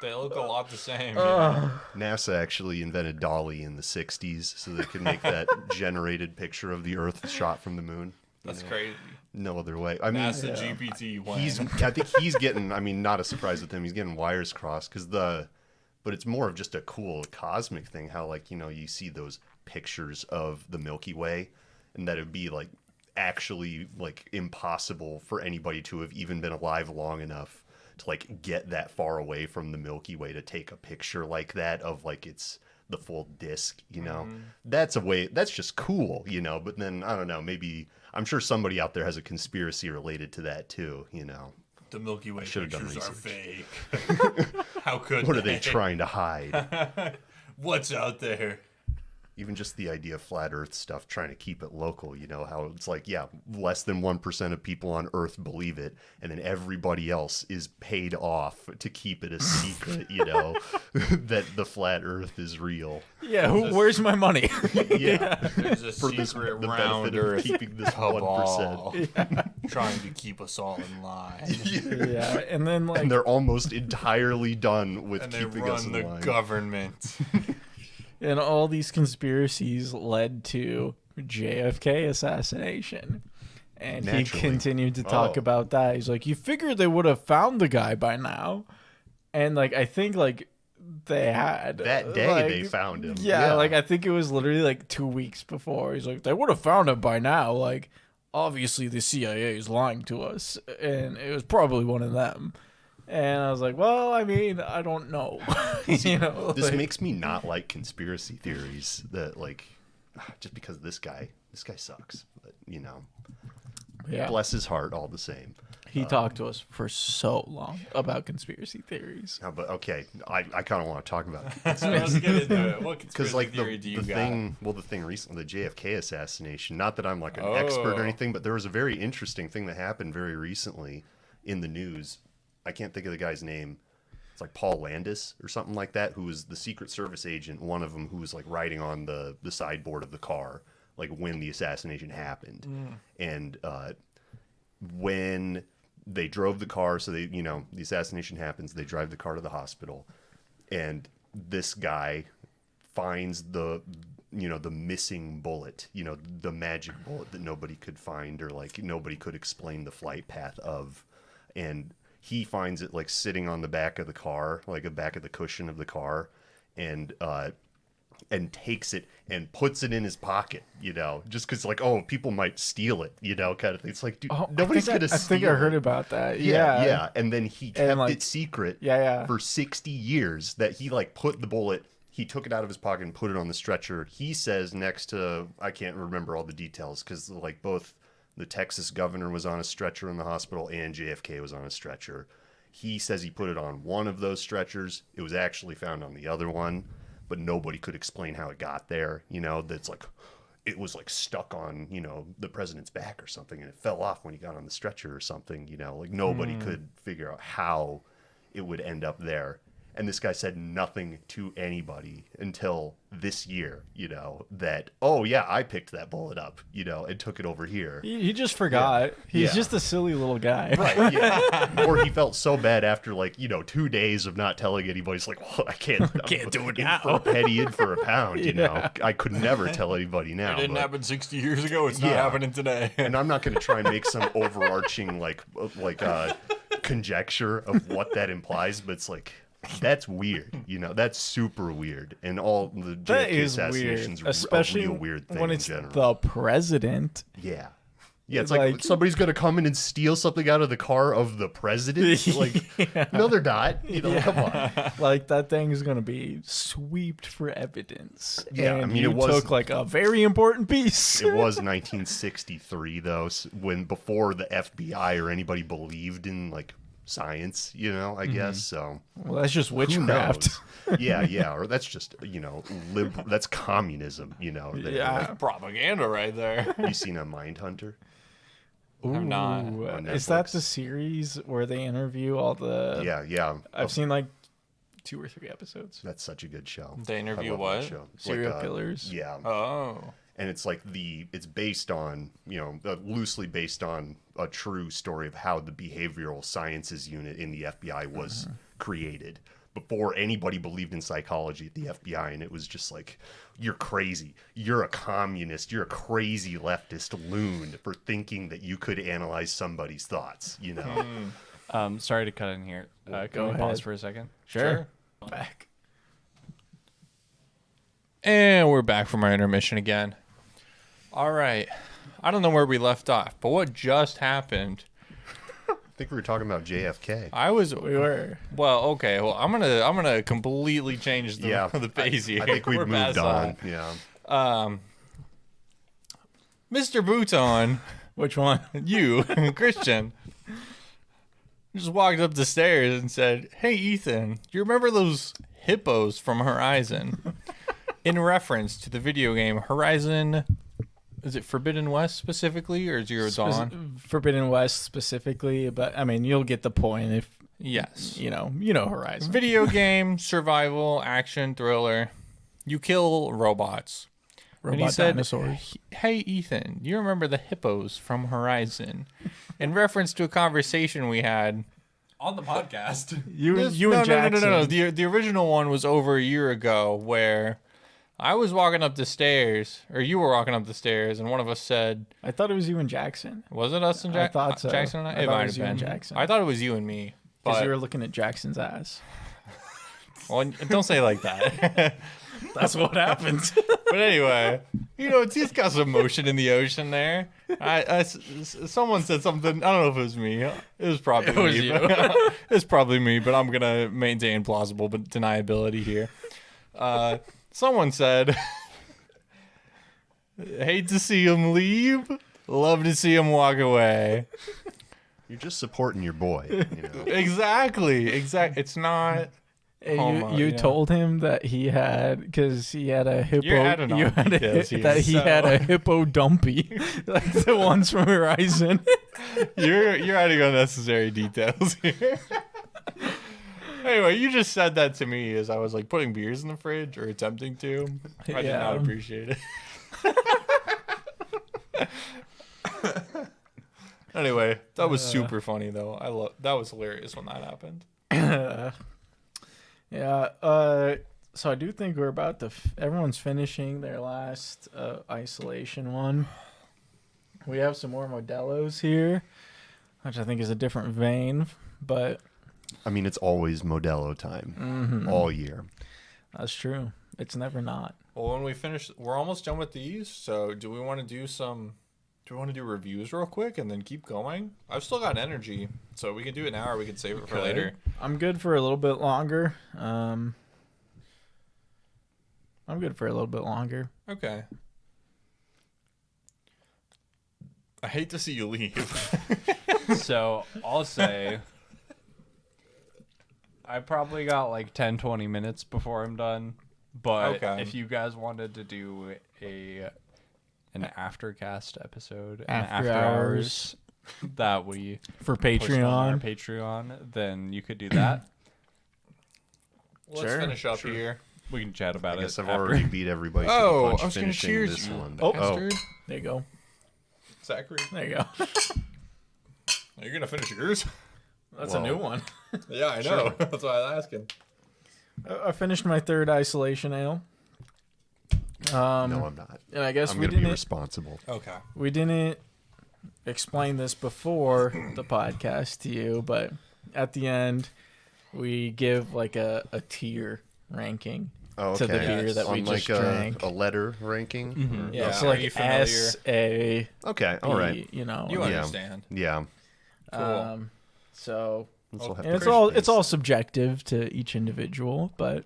Speaker 1: They look a lot the same.
Speaker 3: NASA actually invented Dolly in the 60s so they could make that generated picture of the Earth shot from the moon.
Speaker 1: That's crazy.
Speaker 3: No other way. I mean,
Speaker 1: NASA GPT one.
Speaker 3: I think he's getting, not a surprise with him. He's getting wires crossed but it's more of just a cool cosmic thing. How you see those pictures of the Milky Way and that it'd be like actually like impossible for anybody to have even been alive long enough to like get that far away from the Milky Way to take a picture like that of like it's the full disc, That's just cool, but then I don't know, maybe I'm sure somebody out there has a conspiracy related to that too,
Speaker 1: The Milky Way
Speaker 3: should've done
Speaker 1: pictures are
Speaker 3: research.
Speaker 1: fake. How could
Speaker 3: What are they trying to hide?
Speaker 1: What's out there?
Speaker 3: Even just the idea of flat Earth stuff, trying to keep it local, how it's like, yeah, less than 1% of people on Earth believe it, and then everybody else is paid off to keep it a secret, that the flat Earth is real.
Speaker 4: Yeah, where's my money?
Speaker 3: Yeah.
Speaker 1: There's a
Speaker 3: For
Speaker 1: secret
Speaker 3: the
Speaker 1: round
Speaker 3: benefit of
Speaker 1: Earth
Speaker 3: keeping this
Speaker 1: cabal
Speaker 3: 1%.
Speaker 1: trying to keep us all in line.
Speaker 4: Yeah, and then like
Speaker 3: And they're almost entirely done with
Speaker 1: And they
Speaker 3: keeping us
Speaker 1: run
Speaker 3: in
Speaker 1: the
Speaker 3: line.
Speaker 1: government.
Speaker 4: and all these conspiracies led to JFK assassination. And
Speaker 3: Naturally.
Speaker 4: he continued to talk
Speaker 3: Oh.
Speaker 4: about that. He's like, you figured they would have found the guy by now. And like I think like they had
Speaker 3: That day
Speaker 4: like,
Speaker 3: they found him.
Speaker 4: Yeah, like I think it was literally like 2 weeks before. He's like, they would have found him by now. Like, obviously the CIA is lying to us, and it was probably one of them. And I was like, well, I mean, I don't know.
Speaker 3: This
Speaker 4: like,
Speaker 3: makes me not like conspiracy theories that like just because this guy sucks. But
Speaker 4: yeah.
Speaker 3: bless his heart all the same.
Speaker 4: He talked to us for so long about conspiracy theories.
Speaker 3: But okay, I kind of want to talk about it.
Speaker 1: Let's get into it. What
Speaker 3: Because
Speaker 1: conspiracy
Speaker 3: like
Speaker 1: theory do you
Speaker 3: the
Speaker 1: got?
Speaker 3: thing recently, the JFK assassination. Not that I'm like an expert or
Speaker 1: Oh.
Speaker 3: anything, but there was a very interesting thing that happened very recently in the news. I can't think of the guy's name. It's like Paul Landis or something like that, who was the Secret Service agent, one of them who was like riding on the sideboard of the car, like when the assassination happened. And when they drove the car, so they, the assassination happens, they drive the car to the hospital, and this guy finds the missing bullet, the magic bullet that nobody could find or like nobody could explain the flight path of. And he finds it like sitting on the back of the car, like the back of the cushion of the car, and takes it and puts it in his pocket, just because like, oh, people might steal it, kind of thing. It's like, dude, nobody's gonna steal it.
Speaker 4: I think I heard about that.
Speaker 3: Yeah,
Speaker 4: Yeah.
Speaker 3: And then he kept
Speaker 4: like-
Speaker 3: it secret
Speaker 4: Yeah.
Speaker 3: for 60 years that he like put the bullet, he took it out of his pocket and put it on the stretcher. He says next to, I can't remember all the details because like both the Texas governor was on a stretcher in the hospital and JFK was on a stretcher. He says he put it on one of those stretchers. It was actually found on the other one, but nobody could explain how it got there. That's like, it was like stuck on, the president's back or something, and it fell off when he got on the stretcher or something, like nobody could figure out how it would end up there. And this guy said nothing to anybody until this year, that, oh, yeah, I picked that bullet up, and took it over here.
Speaker 4: He just forgot. He's
Speaker 3: Yeah.
Speaker 4: just a silly little guy.
Speaker 3: Right, yeah. Or he felt so bad after, 2 days of not telling anybody. He's like, well, I can't
Speaker 4: do it
Speaker 3: in
Speaker 4: now.
Speaker 3: for a penny, in for a pound, I could never tell anybody now.
Speaker 1: It didn't
Speaker 3: but-
Speaker 1: happen 60 years ago. It's not
Speaker 3: Yeah.
Speaker 1: happening today.
Speaker 3: And I'm not going to try and make some overarching, conjecture of what that implies, but it's that's weird, that's super weird, and all the
Speaker 4: That
Speaker 3: JFK
Speaker 4: is
Speaker 3: assassinations
Speaker 4: weird, especially
Speaker 3: a real weird thing
Speaker 4: when it's
Speaker 3: in general.
Speaker 4: the president.
Speaker 3: Yeah, it's
Speaker 4: Like-
Speaker 3: somebody's gonna come in and steal something out of the car of the president. No, they're not. Come on.
Speaker 4: Like that thing is gonna be sweeped for evidence.
Speaker 3: Yeah, I
Speaker 4: and
Speaker 3: mean,
Speaker 4: you
Speaker 3: it was-
Speaker 4: took a very important piece.
Speaker 3: It was 1963 though, when before the FBI or anybody believed in science, I guess. So
Speaker 4: Well, that's just
Speaker 3: who
Speaker 4: witchcraft.
Speaker 3: knows? Yeah, or that's just that's communism.
Speaker 4: Yeah.
Speaker 1: Propaganda right there.
Speaker 3: You seen a Mindhunter?
Speaker 1: I'm not.
Speaker 4: Ooh,
Speaker 3: On
Speaker 4: is that
Speaker 3: Netflix.
Speaker 4: the series where they interview all the?
Speaker 3: Yeah.
Speaker 4: I've seen 2 or 3 episodes.
Speaker 3: That's such a good show.
Speaker 1: They interview
Speaker 3: I love
Speaker 1: what?
Speaker 3: that show.
Speaker 4: Serial killers.
Speaker 3: Yeah.
Speaker 1: Oh.
Speaker 3: And it's it's based on, loosely based on a true story of how the behavioral sciences unit in the FBI was created before anybody believed in psychology at the FBI. And it was just you're crazy. You're a communist. You're a crazy leftist loon for thinking that you could analyze somebody's thoughts,
Speaker 2: Sorry to cut in here. Can
Speaker 4: Go
Speaker 2: we pause
Speaker 4: ahead.
Speaker 2: for a second?
Speaker 1: Sure.
Speaker 4: Back.
Speaker 1: And we're back from our intermission again. All right. I don't know where we left off, but what just happened?
Speaker 3: I think we were talking about JFK.
Speaker 1: I was
Speaker 4: We were.
Speaker 1: well. Okay. Well, I'm gonna completely change the
Speaker 3: Yeah.
Speaker 1: the pace here.
Speaker 3: I think we've
Speaker 1: We're
Speaker 3: moved
Speaker 1: past
Speaker 3: on.
Speaker 1: that.
Speaker 3: Yeah.
Speaker 1: Mr. Bouton,
Speaker 4: Which one?
Speaker 1: you, Christian, just walked up the stairs and said, "Hey, Ethan, do you remember those hippos from Horizon?" In reference to the video game Horizon. Is it Forbidden West specifically, or Zero Dawn?
Speaker 4: Forbidden West specifically, but I mean, you'll get the point if
Speaker 1: Yes.
Speaker 4: you know Horizon.
Speaker 1: Video game, survival, action, thriller. You kill robots. And he
Speaker 4: Robot
Speaker 1: said,
Speaker 4: dinosaurs.
Speaker 1: "Hey, Ethan, you remember the hippos from Horizon?" In reference to a conversation we had.
Speaker 2: On the podcast.
Speaker 4: You
Speaker 1: No,
Speaker 4: and
Speaker 1: no,
Speaker 4: Jackson.
Speaker 1: no. The original one was over a year ago where I was walking up the stairs, or you were walking up the stairs, and one of us said,
Speaker 4: I thought it was you and Jackson
Speaker 1: was it us and
Speaker 4: I thought so.
Speaker 1: Jackson and I?
Speaker 4: I
Speaker 1: It
Speaker 4: thought it
Speaker 1: might
Speaker 4: was
Speaker 1: have
Speaker 4: you and
Speaker 1: been.
Speaker 4: Jackson.
Speaker 1: I thought it was you and me.
Speaker 4: because
Speaker 1: But,
Speaker 4: you were looking at Jackson's ass.
Speaker 1: well, don't say it like that.
Speaker 4: That's what happened.
Speaker 1: But anyway, it's got some motion in the ocean there. Someone said something. I don't know if it was me. It was probably
Speaker 4: It was
Speaker 1: me.
Speaker 4: you.
Speaker 1: But it's probably me, but I'm gonna maintain plausible but deniability here. Someone said, "Hate to see him leave. Love to see him walk away."
Speaker 3: You're just supporting your boy.
Speaker 1: Exactly. It's not.
Speaker 4: And
Speaker 1: Homo,
Speaker 4: you
Speaker 1: yeah.
Speaker 4: told him that he had because he had a hippo.
Speaker 1: You're adding on details here,
Speaker 4: that he had
Speaker 1: so-
Speaker 4: a hippo dumpy, like the ones from Horizon.
Speaker 1: You're adding unnecessary details here. Anyway, you just said that to me as I was putting beers in the fridge or attempting to. I did
Speaker 4: Yeah.
Speaker 1: not appreciate it. Anyway, that was super funny though. That was hilarious when that happened.
Speaker 4: Yeah. So I do think we're about to. Everyone's finishing their last isolation one. We have some more Modelos here, which I think is a different vein, but
Speaker 3: I mean, it's always Modelo time
Speaker 4: Mm-hmm.
Speaker 3: all year.
Speaker 4: that's true. It's never not.
Speaker 1: Well, when we finish, we're almost done with these. So, do we want to do some? Do we want to do reviews real quick and then keep going? I've still got energy, so we can do it now or we can save it for later.
Speaker 4: I'm good for a little bit longer. I'm good for a little bit longer.
Speaker 1: Okay. I hate to see you leave.
Speaker 2: So I'll say I probably got 10, 20 minutes before I'm done. But
Speaker 1: Okay.
Speaker 2: if you guys wanted to do an aftercast episode, an
Speaker 4: After
Speaker 2: after
Speaker 4: hours.
Speaker 2: hours that we
Speaker 4: For
Speaker 2: post on our
Speaker 4: Patreon.
Speaker 2: Patreon, then you could do that.
Speaker 1: Let's
Speaker 4: Sure,
Speaker 1: finish up
Speaker 3: sure.
Speaker 1: here.
Speaker 2: We can chat about
Speaker 3: I guess
Speaker 2: it
Speaker 3: I've
Speaker 2: after.
Speaker 3: already beat everybody to
Speaker 1: Oh,
Speaker 3: the
Speaker 1: I
Speaker 3: punch
Speaker 1: was gonna
Speaker 3: finishing
Speaker 1: cheers
Speaker 3: this
Speaker 1: you.
Speaker 3: one.
Speaker 1: Bastard.
Speaker 4: There you go.
Speaker 1: Zachary.
Speaker 4: There you go.
Speaker 1: You're gonna finish yours?
Speaker 4: That's
Speaker 3: Well,
Speaker 4: a new one.
Speaker 1: Yeah, I know. That's why I was asking.
Speaker 4: I finished my third isolation ale.
Speaker 3: no, I'm not.
Speaker 4: And I guess
Speaker 3: I'm
Speaker 4: we
Speaker 3: going to be
Speaker 4: didn't
Speaker 3: responsible.
Speaker 1: Okay.
Speaker 4: we didn't explain this before the podcast to you, but at the end we give like a tier ranking
Speaker 3: Oh,
Speaker 4: to the
Speaker 3: okay.
Speaker 4: beer that we
Speaker 3: On
Speaker 4: just
Speaker 3: like
Speaker 4: drank.
Speaker 3: a letter ranking?
Speaker 2: Mhm.
Speaker 3: Or-
Speaker 4: Yeah,
Speaker 1: Yeah,
Speaker 4: so
Speaker 1: are
Speaker 4: like
Speaker 1: you familiar?
Speaker 4: S A
Speaker 3: Okay, all right.
Speaker 4: B, you know.
Speaker 1: You
Speaker 3: Yeah.
Speaker 1: understand.
Speaker 3: Yeah.
Speaker 1: Cool.
Speaker 4: So
Speaker 3: This will have
Speaker 4: and
Speaker 3: to
Speaker 4: it's
Speaker 3: touch
Speaker 4: all
Speaker 3: base.
Speaker 4: it's all subjective to each individual, but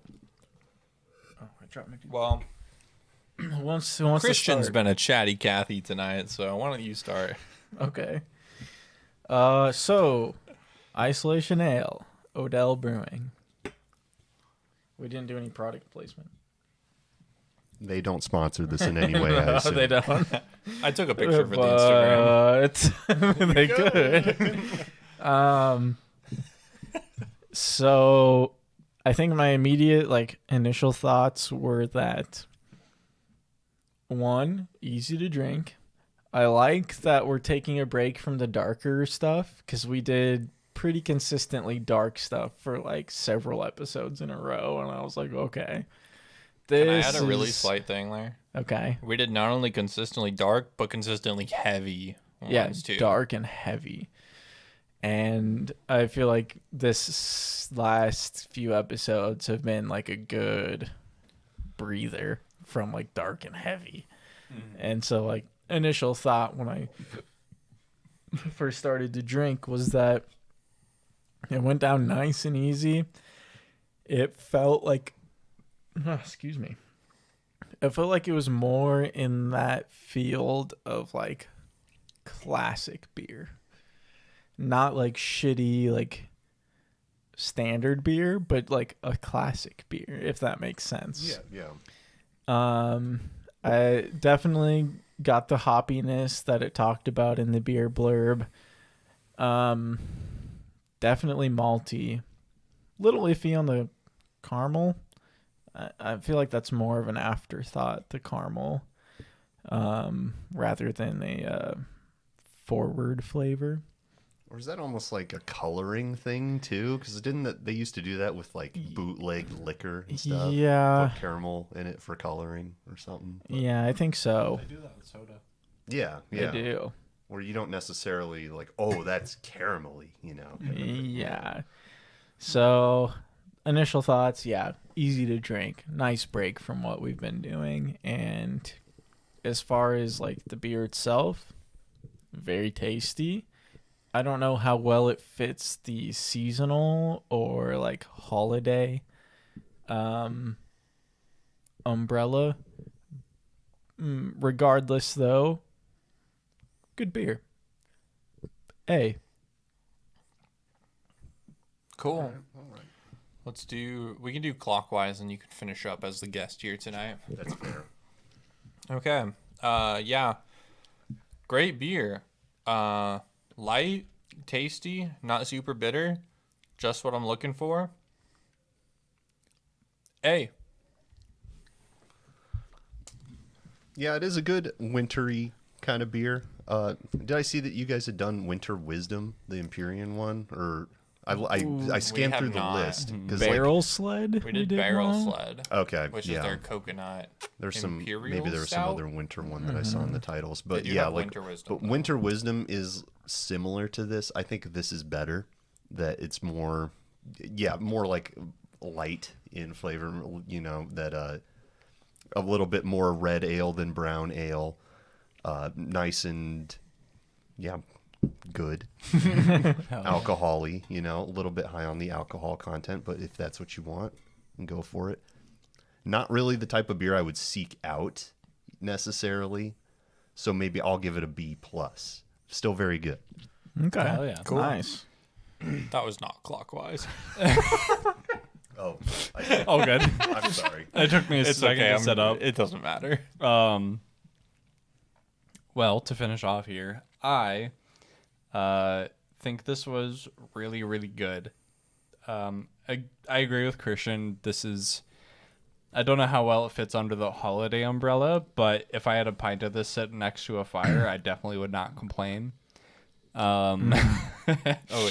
Speaker 4: I dropped my
Speaker 1: Well,
Speaker 4: who wants to
Speaker 1: Christian's
Speaker 4: start?
Speaker 1: been a chatty Cathy tonight, so why don't you start?
Speaker 4: Okay. So Isolation Ale, Odell Brewing. We didn't do any product placement.
Speaker 3: They don't sponsor this in any way, I assume.
Speaker 4: They don't.
Speaker 1: I took a picture for the Instagram.
Speaker 4: But they could. So I think my immediate initial thoughts were that one, easy to drink. I like that we're taking a break from the darker stuff because we did pretty consistently dark stuff for several episodes in a row, and I was like, okay.
Speaker 1: Can I add a really slight thing there?
Speaker 4: Okay.
Speaker 1: We did not only consistently dark, but consistently heavy
Speaker 4: Yeah,
Speaker 1: ones too.
Speaker 4: dark and heavy. And I feel like this last few episodes have been a good breather from dark and heavy. And so initial thought when I first started to drink was that it went down nice and easy. It felt excuse me. It felt like it was more in that field of classic beer. Not shitty standard beer, but a classic beer, if that makes sense.
Speaker 3: Yeah.
Speaker 4: I definitely got the hoppiness that it talked about in the beer blurb. Definitely malty. Little iffy on the caramel. I feel like that's more of an afterthought, the caramel, rather than a forward flavor.
Speaker 3: Or is that almost like a coloring thing too? Because they used to do that with bootleg liquor and stuff?
Speaker 4: Yeah.
Speaker 3: Put caramel in it for coloring or something.
Speaker 4: Yeah, I think so.
Speaker 2: They do that with soda.
Speaker 3: Yeah.
Speaker 4: They do.
Speaker 3: Where you don't necessarily oh, that's caramelly, kind of thing.
Speaker 4: Yeah. So, initial thoughts, yeah, easy to drink. Nice break from what we've been doing. And as far as the beer itself, very tasty. I don't know how well it fits the seasonal or holiday umbrella. Regardless though, good beer.
Speaker 1: Cool. We can do clockwise and you can finish up as the guest here tonight.
Speaker 3: That's fair.
Speaker 1: Okay. Yeah. Great beer. Light, tasty, not super bitter. Just what I'm looking for. A.
Speaker 3: Yeah, it is a good wintry kind of beer. Did I see that you guys had done Winter Wisdom, the Empyrean one? Or I scanned
Speaker 1: have
Speaker 3: through the
Speaker 1: not.
Speaker 3: list. 'Cause,
Speaker 4: Barrel Sled?
Speaker 1: We did Barrel
Speaker 4: one?
Speaker 1: Sled,
Speaker 3: okay,
Speaker 1: which
Speaker 3: yeah.
Speaker 1: is their coconut.
Speaker 3: There's some
Speaker 1: Imperial
Speaker 3: maybe there was some
Speaker 1: Stout?
Speaker 3: other winter one that I saw in the titles, but
Speaker 1: do
Speaker 3: yeah,
Speaker 1: have Winter Wisdom,
Speaker 3: but
Speaker 1: though.
Speaker 3: Winter Wisdom is similar to this. I think this is better. That it's more, more light in flavor. That a little bit more red ale than brown ale. Nice and good. Alcohol-y, a little bit high on the alcohol content, but if that's what you want, go for it. Not really the type of beer I would seek out necessarily, so maybe I'll give it a B+. Still very good.
Speaker 4: Okay.
Speaker 2: Hell yeah.
Speaker 1: Cool.
Speaker 4: Nice.
Speaker 1: That was not clockwise.
Speaker 3: Oh,
Speaker 2: Oh, good.
Speaker 3: I'm sorry.
Speaker 2: It took me a second to set up.
Speaker 1: It doesn't matter.
Speaker 2: Well, to finish off here, I think this was really, really good. I agree with Christian. This is, I don't know how well it fits under the holiday umbrella, but if I had a pint of this sitting next to a fire, I definitely would not complain.
Speaker 1: Oh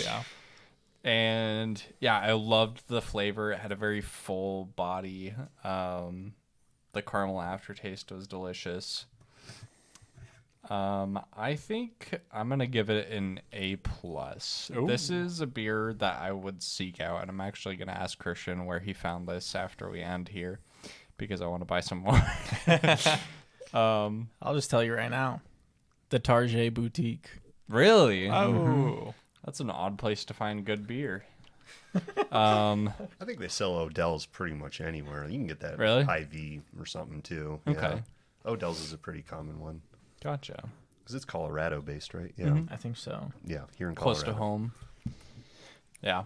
Speaker 1: yeah.
Speaker 2: And yeah, I loved the flavor. It had a very full body. The caramel aftertaste was delicious. I think I'm gonna give it an A+. This is a beer that I would seek out, and I'm actually gonna ask Christian where he found this after we end here, because I want to buy some more.
Speaker 4: I'll just tell you right now, the Target Boutique.
Speaker 2: Really?
Speaker 1: Oh.
Speaker 2: That's an odd place to find good beer.
Speaker 3: I think they sell Odell's pretty much anywhere. You can get that
Speaker 2: Really?
Speaker 3: IV or something too.
Speaker 2: Okay.
Speaker 3: Yeah. Odell's is a pretty common one
Speaker 2: Gotcha.
Speaker 3: because it's Colorado based, right? Yeah.
Speaker 2: Mhm.
Speaker 4: I think so.
Speaker 3: Yeah, here in
Speaker 2: Close
Speaker 3: Colorado.
Speaker 2: to home. Yeah.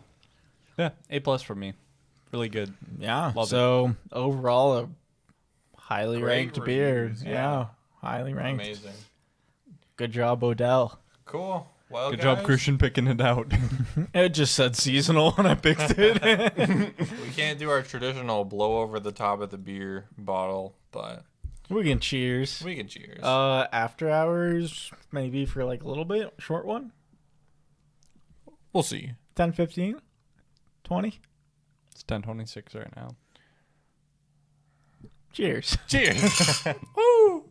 Speaker 2: Yeah, A+ for me. Really good.
Speaker 4: Yeah.
Speaker 2: Love
Speaker 4: so overall, a highly
Speaker 1: Great
Speaker 4: ranked beer.
Speaker 1: reviews,
Speaker 4: Yeah.
Speaker 1: yeah.
Speaker 4: Highly ranked.
Speaker 1: Amazing.
Speaker 4: Good job, Odell.
Speaker 1: Cool. Well,
Speaker 2: Good
Speaker 1: guys,
Speaker 2: job, Christian, picking it out.
Speaker 4: It just said seasonal when I picked it.
Speaker 1: We can't do our traditional blow over the top of the beer bottle, but
Speaker 4: We can cheers.
Speaker 1: we can cheers.
Speaker 4: After hours, maybe for like a little bit. Short one.
Speaker 1: We'll see.
Speaker 4: 10, 15, 20.
Speaker 2: It's 10:26 right now.
Speaker 4: Cheers.
Speaker 1: Cheers. Woo!